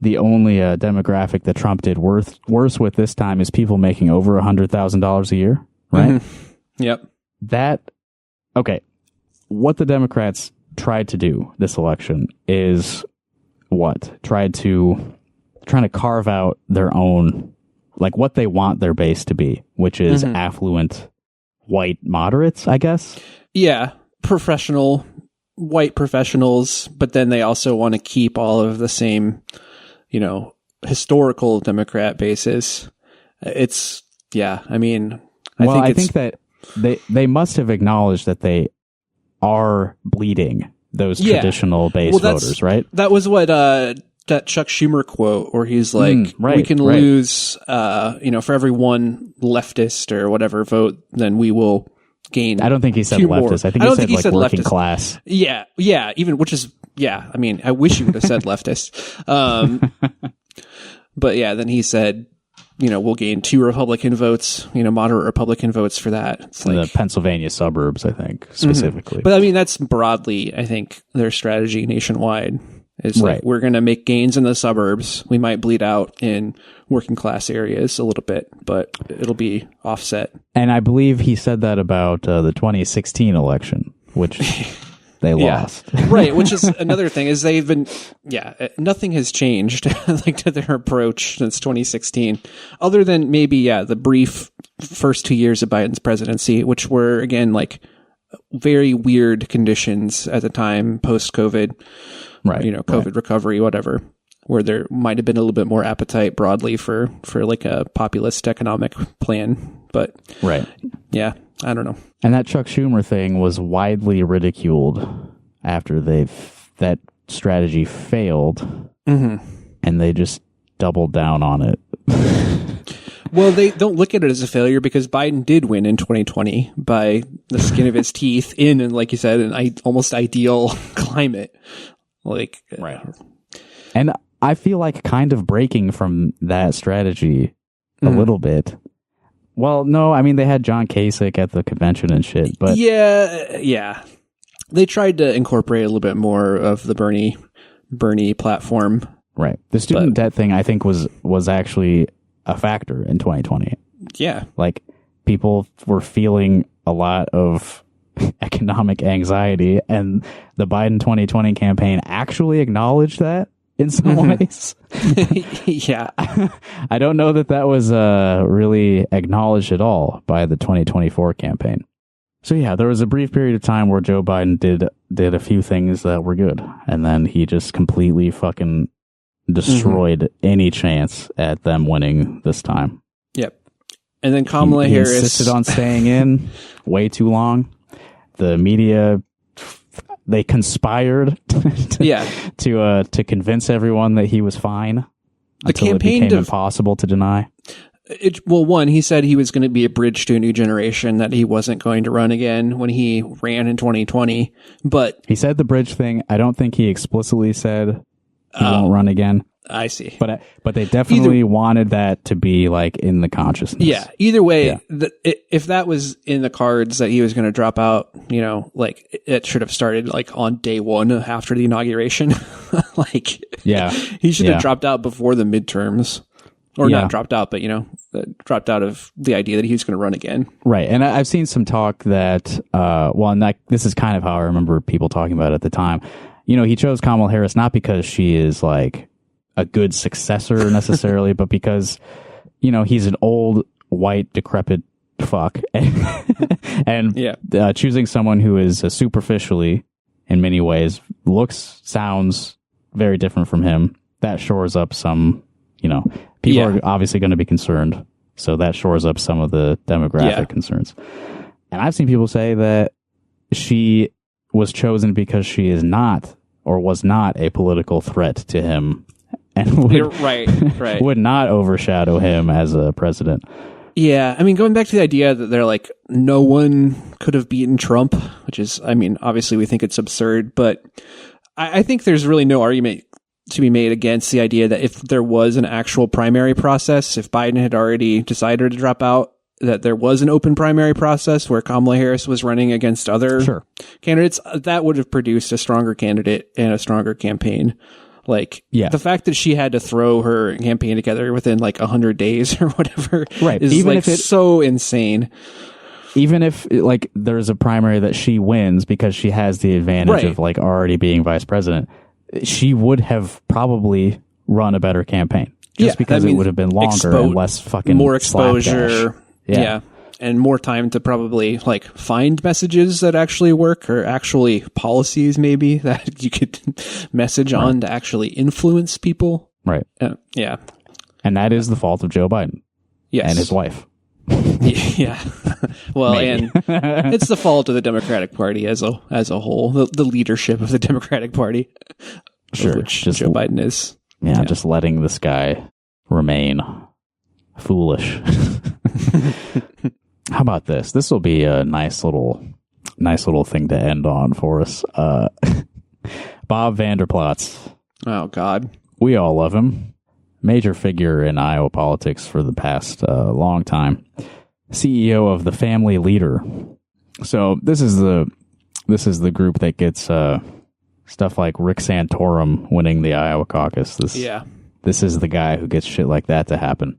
demographic that Trump did worse with this time is people making over $100,000 a year, right? Yep. Okay. What the Democrats tried to do this election is trying to carve out their own, like what they want their base to be, which is affluent white moderates, I guess. Yeah. White professionals, but then they also want to keep all of the same, historical Democrat bases. It's, I mean, I think that they must have acknowledged that they are bleeding those traditional base voters, right? That was what that Chuck Schumer quote where he's like, we can lose, for every one leftist or whatever vote, then we will gain. I don't think he said leftist. More. I think he said working leftist. Class. Yeah. Even, which is, I mean, I wish he would have said leftist. But then he said, we'll gain 2 Republican votes, moderate Republican votes for that. It's like the Pennsylvania suburbs, I think, specifically. But I mean, that's broadly, I think, their strategy nationwide. Is like, we're going to make gains in the suburbs. We might bleed out in working class areas a little bit, but it'll be offset. And I believe he said that about the 2016 election, which they lost. Right, which is another thing is they've been, nothing has changed like to their approach since 2016, other than maybe, the brief first 2 years of Biden's presidency, which were, again, like very weird conditions at the time, post-COVID. Right. COVID recovery, whatever, where there might have been a little bit more appetite broadly for like a populist economic plan. But I don't know. And that Chuck Schumer thing was widely ridiculed after that strategy failed. And they just doubled down on it. Well, they don't look at it as a failure because Biden did win in 2020 by the skin of his teeth in, like you said, an almost ideal climate. And I feel like kind of breaking from that strategy a little bit. Well, no, I mean, they had John Kasich at the convention and shit, but they tried to incorporate a little bit more of the Bernie platform. Right. The student debt thing, I think, was actually a factor in 2020. Yeah. Like, people were feeling a lot of economic anxiety, and the Biden 2020 campaign actually acknowledged that in some ways. Yeah. I don't know that was really acknowledged at all by the 2024 campaign. So yeah, there was a brief period of time where Joe Biden did a few things that were good, and then he just completely fucking destroyed any chance at them winning this time. Yep. And then Kamala Harris insisted on staying in way too long. The media, they conspired to convince everyone that he was fine until it became impossible to deny. One, he said he was going to be a bridge to a new generation, that he wasn't going to run again when he ran in 2020. But he said the bridge thing. I don't think he explicitly said he won't run again. I see. But they definitely wanted that to be like in the consciousness. Yeah. Either way, if that was in the cards that he was going to drop out, like it should have started like on day one after the inauguration. He should have dropped out before the midterms. Or not dropped out, but, dropped out of the idea that he was going to run again. Right. And I've seen some talk that, this is kind of how I remember people talking about it at the time. He chose Kamala Harris not because she is like a good successor necessarily, but because, he's an old, white, decrepit fuck. And choosing someone who is superficially, in many ways, sounds very different from him, that shores up some, people are obviously going to be concerned. So that shores up some of the demographic concerns. And I've seen people say that she was chosen because she is not or was not a political threat to him and would not overshadow him as a president. Yeah. I mean, going back to the idea that they're like, no one could have beaten Trump, which is, I mean, obviously we think it's absurd, but I think there's really no argument to be made against the idea that if there was an actual primary process, if Biden had already decided to drop out, that there was an open primary process where Kamala Harris was running against other candidates, that would have produced a stronger candidate and a stronger campaign. The fact that she had to throw her campaign together within like 100 days or whatever is even if it's so insane. Even if like there's a primary that she wins because she has the advantage of like already being vice president, she would have probably run a better campaign because it would have been longer and less fucking more exposure. Yeah. And more time to probably like find messages that actually work, or actually policies maybe that you could message on to actually influence people. Right. Yeah. And that is the fault of Joe Biden. Yes. And his wife. Yeah. Well, and it's the fault of the Democratic Party as a whole, the leadership of the Democratic Party, which Joe Biden is. Yeah, just letting this guy remain foolish. How about this? This will be a nice little thing to end on for us. Bob Vanderplatz. Oh God, we all love him. Major figure in Iowa politics for the past long time. CEO of the Family Leader. So this is the group that gets stuff like Rick Santorum winning the Iowa caucus. This is the guy who gets shit like that to happen.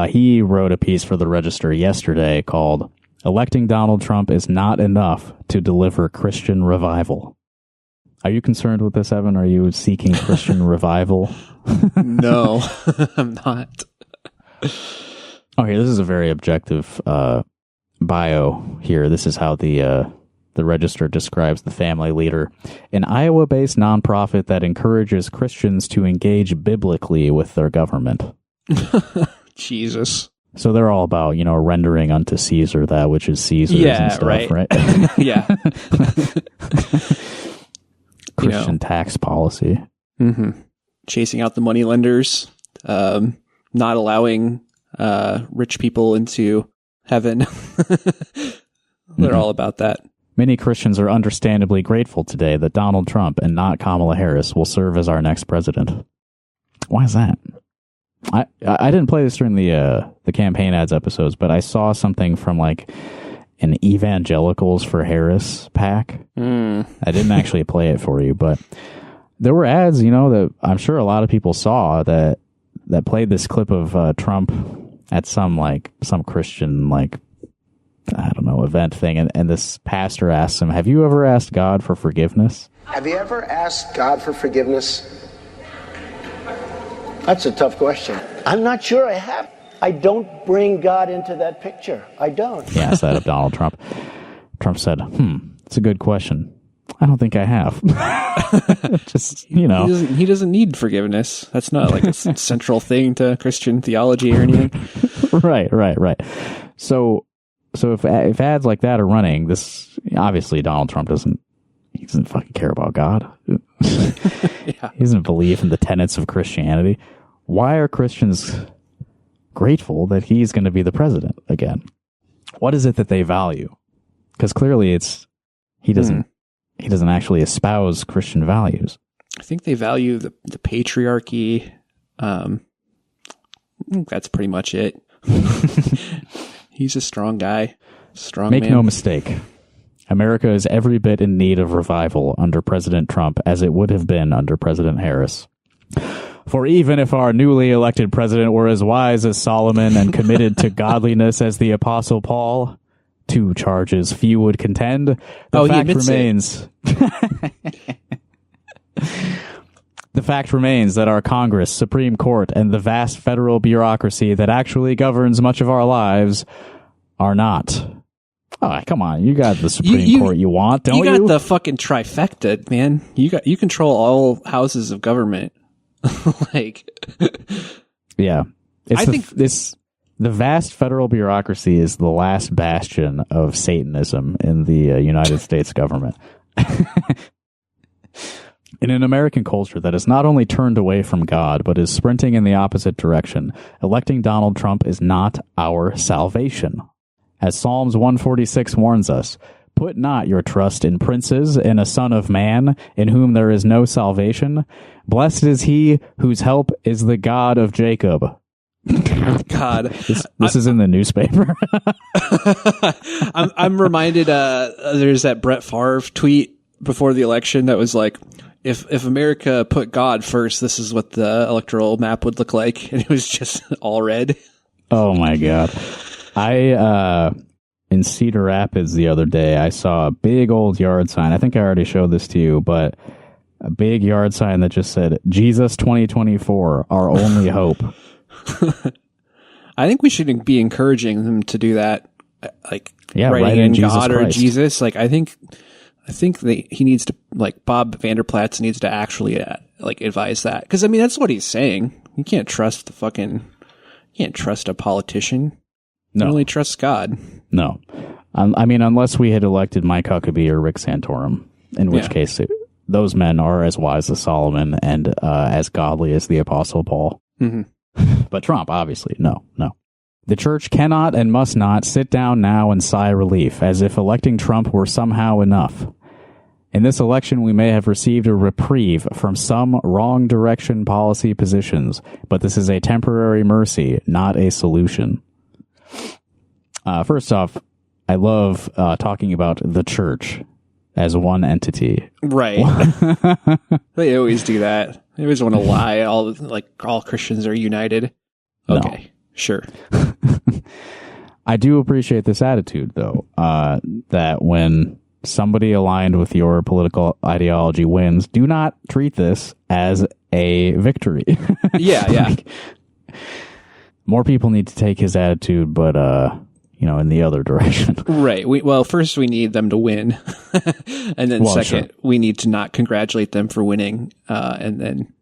He wrote a piece for the Register yesterday called "Electing Donald Trump is Not Enough to Deliver Christian Revival." Are you concerned with this, Evan? Are you seeking Christian revival? No, I'm not. Okay, this is a very objective bio here. This is how the Register describes the Family Leader: an Iowa-based nonprofit that encourages Christians to engage biblically with their government. Jesus. So they're all about, rendering unto Caesar that which is Caesar's and stuff, right? Yeah. Christian tax policy. Mm-hmm. Chasing out the moneylenders, not allowing rich people into heaven. They're all about that. Many Christians are understandably grateful today that Donald Trump and not Kamala Harris will serve as our next president. Why is that? I didn't play this during the campaign ads episodes, but I saw something from like an Evangelicals for Harris pack. I didn't actually play it for you, but there were ads, that I'm sure a lot of people saw that played this clip of Trump at some Christian I don't know, event thing, and this pastor asks him, have you ever asked God for forgiveness? Have you ever asked God for forgiveness? That's a tough question. I'm not sure I have. I don't bring God into that picture. I don't. He asked that of Donald Trump. Trump said, it's a good question. I don't think I have. Just, He doesn't need forgiveness. That's not like a central thing to Christian theology or anything. Right. So if ads like that are running, this obviously Donald Trump doesn't fucking care about God. Yeah. He doesn't believe in the tenets of Christianity. Why are Christians grateful that he's going to be the president again? What is it that they value? Because clearly he doesn't actually espouse Christian values. I think they value the patriarchy. I think that's pretty much it. He's a strong guy. Make no mistake. America is every bit in need of revival under President Trump as it would have been under President Harris. For even if our newly elected president were as wise as Solomon and committed to godliness as the Apostle Paul, two charges few would contend, the fact remains that our Congress, Supreme Court, and the vast federal bureaucracy that actually governs much of our lives are not. Oh, come on. You got the Supreme Court you want, don't you? You got the fucking trifecta, man. You control all houses of government. Yeah. The vast federal bureaucracy is the last bastion of Satanism in the United States government. In an American culture that is not only turned away from God, but is sprinting in the opposite direction, electing Donald Trump is not our salvation. As Psalms 146 warns us, put not your trust in princes, in a son of man, in whom there is no salvation. Blessed is he whose help is the God of Jacob. God, this is in the newspaper. I'm reminded. There's that Brett Favre tweet before the election that was like, "If America put God first, this is what the electoral map would look like," and it was just all red. Oh my God! In Cedar Rapids the other day, I saw a big old yard sign. I think I already showed this to you, but a big yard sign that just said, Jesus 2024, our only hope. I think we should be encouraging them to do that. Like, writing in God Christ. or Jesus. Like, I think he needs to, like, Bob Vanderplatz needs to actually, advise that. Cause I mean, that's what he's saying. You can't trust a politician. No. You only trust God. No. I mean, unless we had elected Mike Huckabee or Rick Santorum, in which case those men are as wise as Solomon and as godly as the Apostle Paul. Mm-hmm. But Trump, obviously, no. The church cannot and must not sit down now and sigh relief, as if electing Trump were somehow enough. In this election, we may have received a reprieve from some wrong direction policy positions, but this is a temporary mercy, not a solution. First off, I love talking about the church as one entity. Right. They always do that. They always want to lie. All Christians are united. Okay, no. Sure. I do appreciate this attitude, though, that when somebody aligned with your political ideology wins, do not treat this as a victory. Yeah. More people need to take his attitude, but in the other direction. Right. First we need them to win, and then second, we need to not congratulate them for winning, and then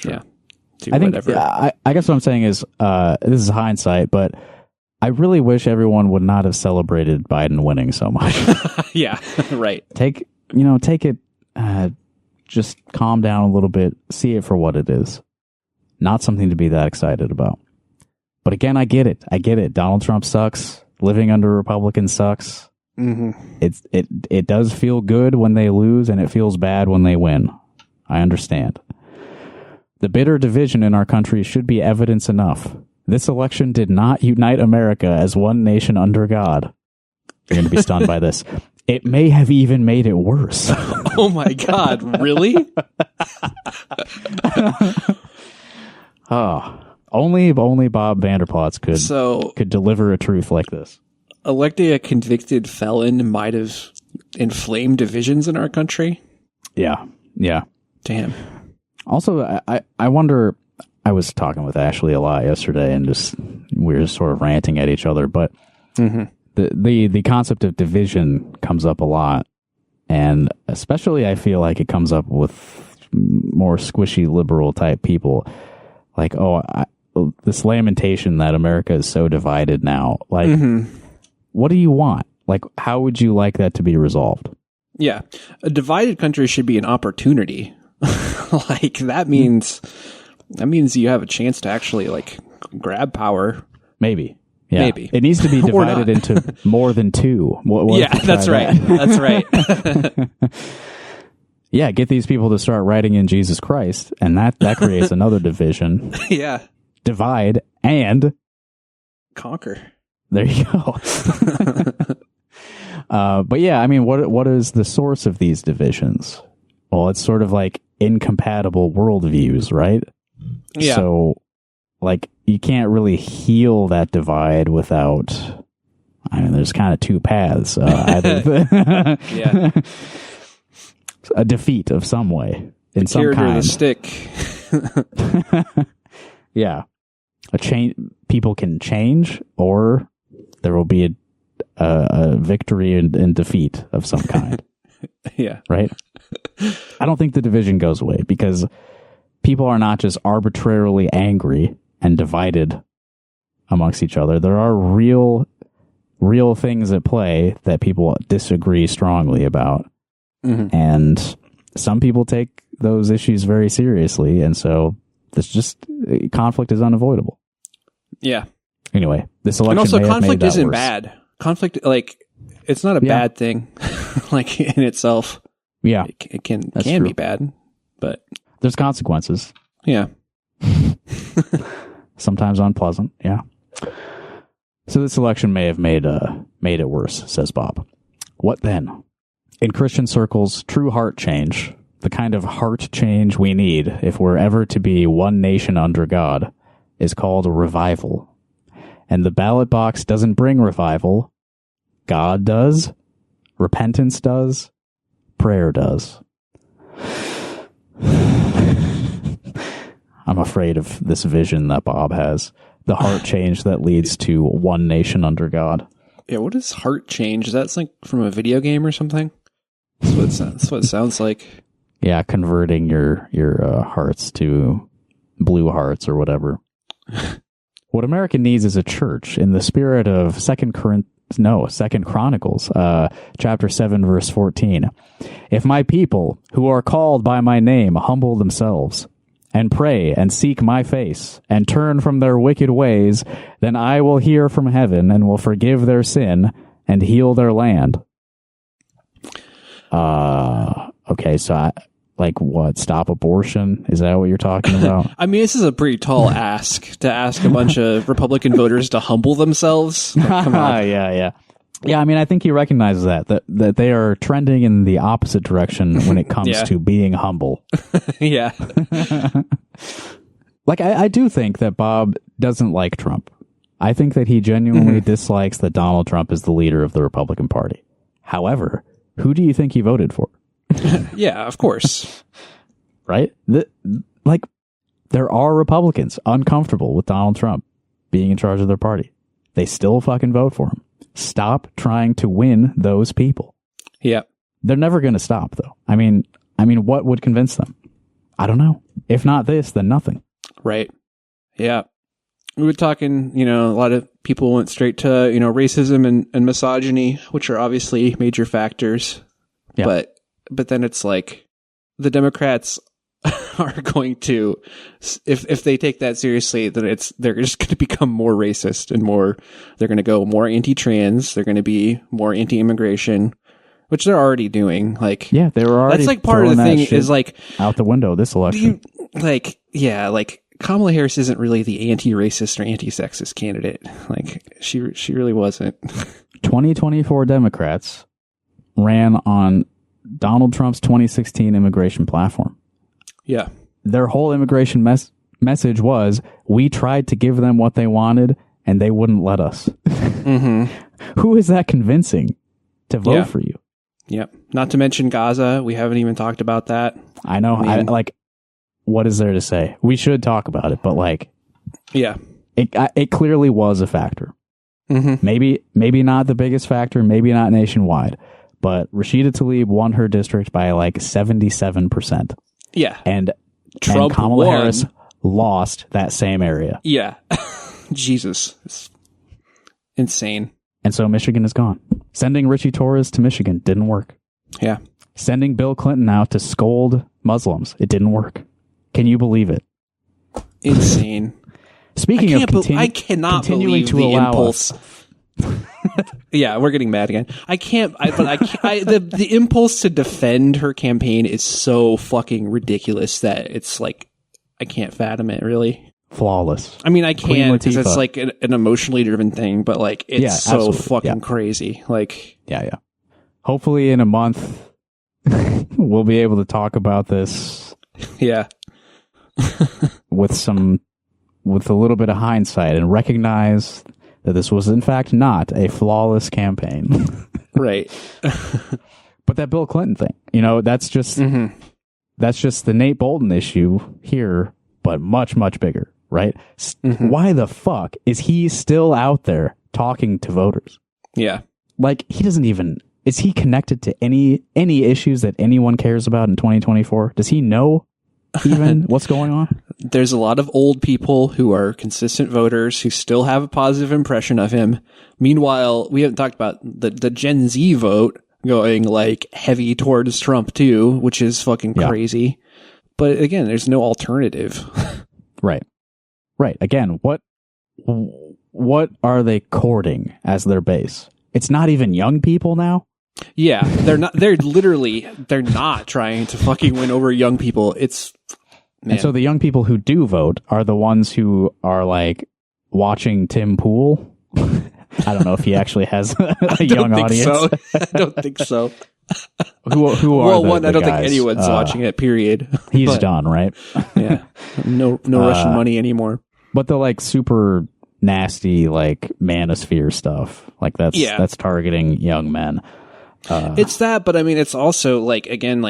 do whatever. I guess what I'm saying is, this is hindsight, but I really wish everyone would not have celebrated Biden winning so much. Yeah. Right. Take it. Just calm down a little bit. See it for what it is. Not something to be that excited about. But again, I get it. Donald Trump sucks. Living under a Republican sucks. Mm-hmm. It does feel good when they lose, and it feels bad when they win. I understand. The bitter division in our country should be evidence enough. This election did not unite America as one nation under God. You're going to be stunned by this. It may have even made it worse. Oh my God, really? Only Bob Vanderplatz could deliver a truth like this. electing a convicted felon might have inflamed divisions in our country. Yeah. Damn. Also, I wonder, I was talking with Ashley a lot yesterday and we were just sort of ranting at each other, but the concept of division comes up a lot. And especially I feel like it comes up with more squishy liberal type people. Like, this lamentation that America is so divided now. Like, what do you want? Like, how would you like that to be resolved? Yeah. A divided country should be an opportunity. Like, that means you have a chance to actually, like, grab power. Maybe. Yeah. Maybe. It needs to be divided into more than two. That's right. That's right. Yeah, get these people to start writing in Jesus Christ, and that creates another division. Yeah. Divide and conquer. There you go. But yeah, I mean, what is the source of these divisions? Well, it's sort of like incompatible worldviews, right? Yeah. So, like, you can't really heal that divide without. I mean, there's kind of two paths. Either yeah. A defeat of some way, in some kind. kind. The stick. Yeah. A change. People can change, or there will be a victory and defeat of some kind. Yeah. Right? I don't think the division goes away because people are not just arbitrarily angry and divided amongst each other. There are real things at play that people disagree strongly about. And some people take those issues very seriously. And so conflict is unavoidable. Yeah. Anyway, this election. And also, conflict isn't worse. bad. Conflict, like, it's not a bad thing, like, in itself. Yeah. It can be bad, but there's consequences. Yeah. Sometimes unpleasant. Yeah. So this election may have made it worse, says Bob. What then? In Christian circles, true heart change, the kind of heart change we need if we're ever to be one nation under God, is called a revival. And the ballot box doesn't bring revival. God does. Repentance does. Prayer does. I'm afraid of this vision that Bob has. The heart change that leads to one nation under God. Yeah, what is heart change? Is that like from a video game or something? That's what it sounds like. Yeah, converting your hearts to blue hearts or whatever. What America needs is a church in the spirit of Second Chronicles, chapter 7, verse 14. If my people who are called by my name humble themselves and pray and seek my face and turn from their wicked ways, then I will hear from heaven and will forgive their sin and heal their land. Okay, so what? Stop abortion? Is that what you're talking about? I mean, this is a pretty tall ask to ask a bunch of Republican voters to humble themselves. Like, come on. Yeah. I mean, I think he recognizes that they are trending in the opposite direction when it comes to being humble. Yeah. Like, I do think that Bob doesn't like Trump. I think that he genuinely dislikes that Donald Trump is the leader of the Republican Party. However, who do you think he voted for? Yeah, of course. Right? There are Republicans uncomfortable with Donald Trump being in charge of their party. They still fucking vote for him. Stop trying to win those people. Yeah. They're never going to stop, though. I mean, what would convince them? I don't know. If not this, then nothing. Right. Yeah. We were talking, a lot of people went straight to, racism and misogyny, which are obviously major factors. Yeah. But then it's like the Democrats are going to, if they take that seriously, then they're just going to become more racist and they're going to go more anti-trans. They're going to be more anti-immigration, which they're already doing. Like, yeah, they were already. That's like part of the thing is like out the window this election. Kamala Harris isn't really the anti-racist or anti-sexist candidate. Like, she really wasn't. 2024 Democrats ran on Donald Trump's 2016 immigration platform. Yeah. Their whole immigration message was, we tried to give them what they wanted and they wouldn't let us. who is that convincing to vote for you? Yep. Not to mention Gaza. We haven't even talked about that. I know. What is there to say? We should talk about it, but it clearly was a factor. Mm-hmm. Maybe not the biggest factor, maybe not nationwide, but Rashida Tlaib won her district by 77%. Yeah. And Trump Kamala won. Harris lost that same area. Yeah. Jesus. It's insane. And so Michigan is gone. Sending Richie Torres to Michigan didn't work. Yeah. Sending Bill Clinton out to scold Muslims, it didn't work. Can you believe it? Insane. Speaking of I cannot believe the impulse. Yeah, we're getting mad again. The impulse to defend her campaign is so fucking ridiculous that it's I can't fathom it, really. Flawless. I mean, I can because it's an emotionally driven thing, but it's so fucking crazy. Yeah. Hopefully in a month we'll be able to talk about this. Yeah. with a little bit of hindsight and recognize that this was in fact not a flawless campaign. Right. But that Bill Clinton thing, that's just the Nate Bolton issue here, but much, much bigger, right? Mm-hmm. Why the fuck is he still out there talking to voters? Yeah. He doesn't even, is he connected to any issues that anyone cares about in 2024? Does he know even what's going on? There's a lot of old people who are consistent voters who still have a positive impression of him. Meanwhile, we haven't talked about the Gen Z vote going heavy towards Trump too, which is fucking crazy. But again, there's no alternative. Right. Again, what are they courting as their base? It's not even young people now. Yeah, they're not trying to fucking win over young people. Man. And so the young people who do vote are the ones who are watching Tim Pool. I don't know if he actually has a young audience. I don't think so. Who are the I don't guys? think anyone's watching it, period. He's done, right? Yeah. No Russian money anymore. But the super nasty manosphere stuff, that's targeting young men. It's that, but I mean, it's also again,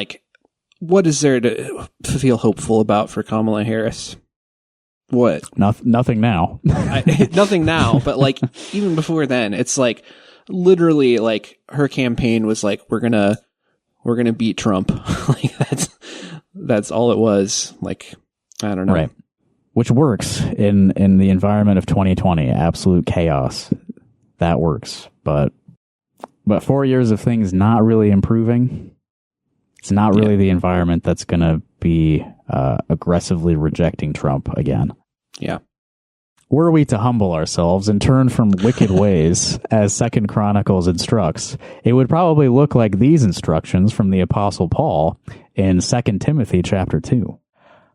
what is there to feel hopeful about for Kamala Harris? What? Nothing now. Nothing now, but even before then, it's literally her campaign was we're gonna beat Trump. That's all it was. I don't know. Right. Which works in the environment of 2020, absolute chaos. That works, but 4 years of things not really improving. It's not really the environment that's going to be aggressively rejecting Trump again. Yeah. Were we to humble ourselves and turn from wicked ways, as 2 Chronicles instructs, it would probably look like these instructions from the Apostle Paul in 2 Timothy chapter 2.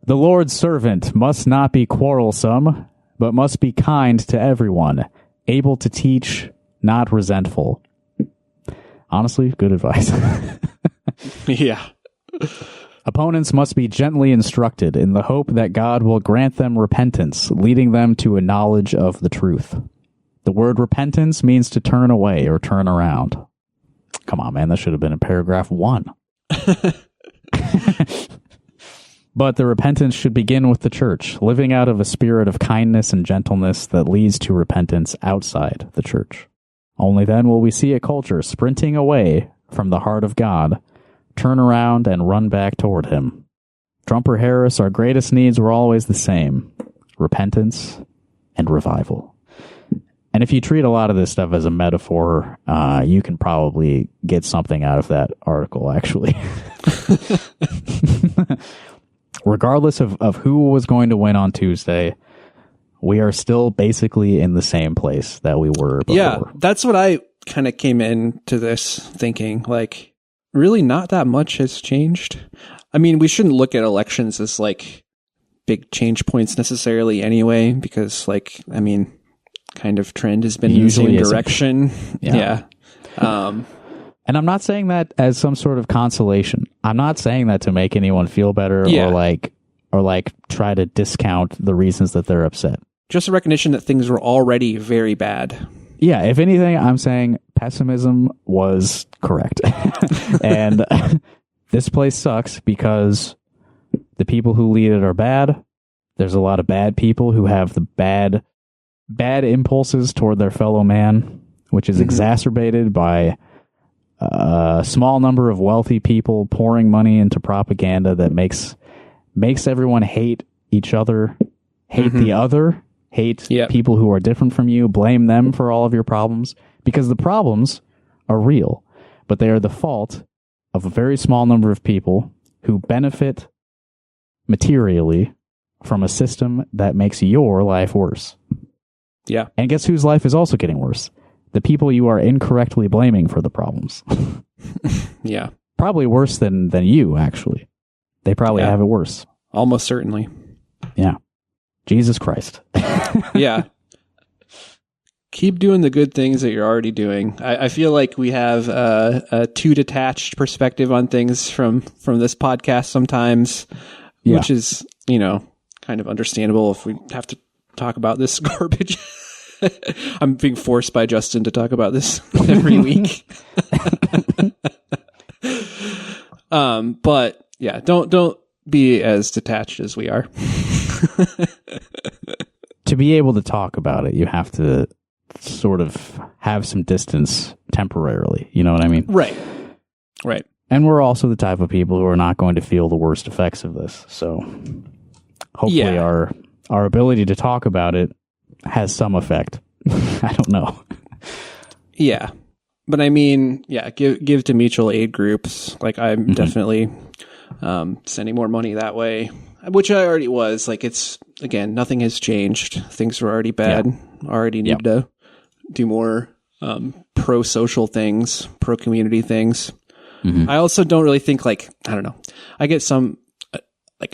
The Lord's servant must not be quarrelsome, but must be kind to everyone, able to teach, not resentful. Honestly, good advice. Yeah. Opponents must be gently instructed in the hope that God will grant them repentance, leading them to a knowledge of the truth. The word repentance means to turn away or turn around. Come on, man, that should have been in paragraph 1. But the repentance should begin with the church, living out of a spirit of kindness and gentleness that leads to repentance outside the church. Only then will we see a culture sprinting away from the heart of God, turn around and run back toward him. Trump or Harris, our greatest needs were always the same: repentance and revival. And if you treat a lot of this stuff as a metaphor, you can probably get something out of that article, actually. Regardless of who was going to win on Tuesday, we are still basically in the same place that we were before. Yeah, that's what I kind of came into this thinking. Really not that much has changed. I mean, we shouldn't look at elections as big change points necessarily anyway, because kind of trend has been in the same direction. Yeah. And I'm not saying that as some sort of consolation. I'm not saying that to make anyone feel better or try to discount the reasons that they're upset. Just a recognition that things were already very bad. Yeah, if anything, I'm saying pessimism was correct. And this place sucks because the people who lead it are bad. There's a lot of bad people who have the bad impulses toward their fellow man, which is exacerbated by a small number of wealthy people pouring money into propaganda that makes everyone hate each other, hate the other, hate people who are different from you, blame them for all of your problems, because the problems are real, but they are the fault of a very small number of people who benefit materially from a system that makes your life worse. Yeah. And guess whose life is also getting worse? The people you are incorrectly blaming for the problems. Yeah. Probably worse than you, actually. They probably have it worse. Almost certainly. Yeah. Jesus Christ. Yeah. Keep doing the good things that you're already doing. I feel like we have a too detached perspective on things from this podcast sometimes, which is, kind of understandable if we have to talk about this garbage. I'm being forced by Justin to talk about this every week. But yeah, don't be as detached as we are. To be able to talk about it, you have to sort of have some distance temporarily. You know what I mean? Right. And we're also the type of people who are not going to feel the worst effects of this. So hopefully our ability to talk about it has some effect. I don't know. Yeah. But I mean, give to mutual aid groups. Like I'm definitely sending more money that way, which I already was. Like it's, again, nothing has changed. Things were already bad. Already need to do more pro-social things, pro-community things. I also don't really think I don't know. I get some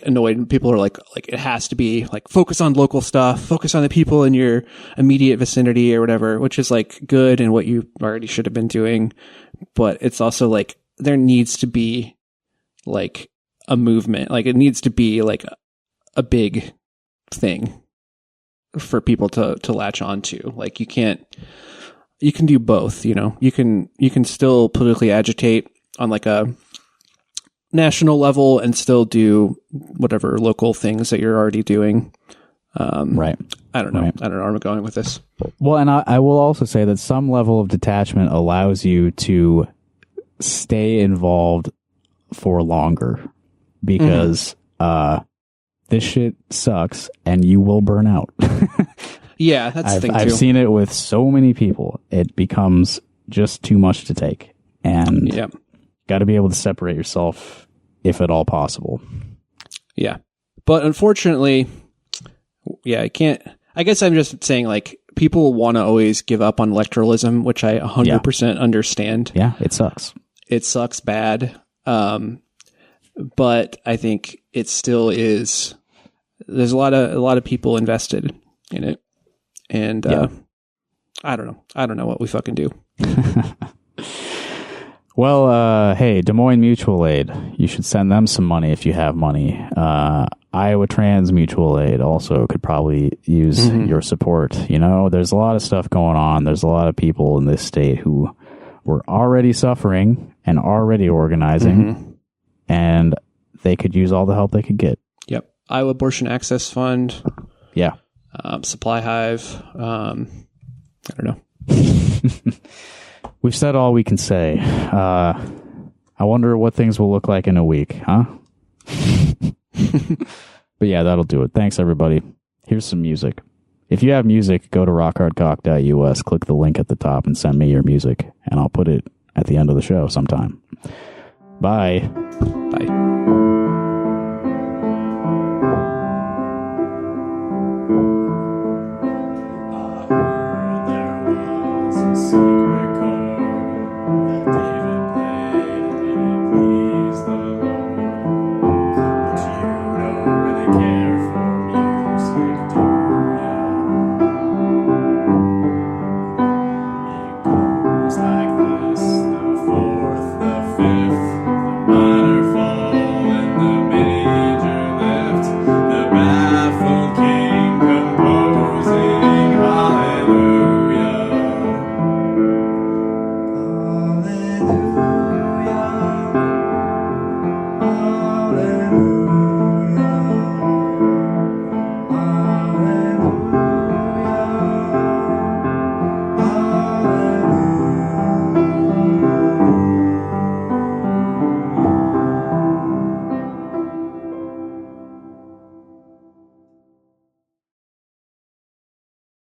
annoyed when people are like it has to be focus on local stuff, focus on the people in your immediate vicinity or whatever, which is good and what you already should have been doing. But it's also there needs to be a movement. It needs to be a big thing for people to latch onto. You can do both, you can still politically agitate on a national level and still do whatever local things that you're already doing. Right. I don't know. Right. I don't know where I'm going with this. Well, and I will also say that some level of detachment allows you to stay involved for longer because this shit sucks and you will burn out. Yeah, that's the thing too. I've seen it with so many people. It becomes just too much to take. And got to be able to separate yourself if at all possible. Yeah. But unfortunately, I can't. I guess I'm just saying people want to always give up on electoralism, which I 100% understand. Yeah, it sucks. It sucks bad. But I think it still is. There's a lot of people invested in it. And I don't know. I don't know what we fucking do. Well, hey, Des Moines Mutual Aid. You should send them some money if you have money. Iowa Trans Mutual Aid also could probably use your support. There's a lot of stuff going on. There's a lot of people in this state who were already suffering and already organizing, and they could use all the help they could get. Yep. Iowa Abortion Access Fund. Yeah. Supply Hive. I don't know. We've said all we can say. I wonder what things will look like in a week, huh? But yeah, that'll do it. Thanks, everybody. Here's some music. If you have music, go to rockhardcock.us, click the link at the top, and send me your music, and I'll put it at the end of the show sometime. Bye. Bye.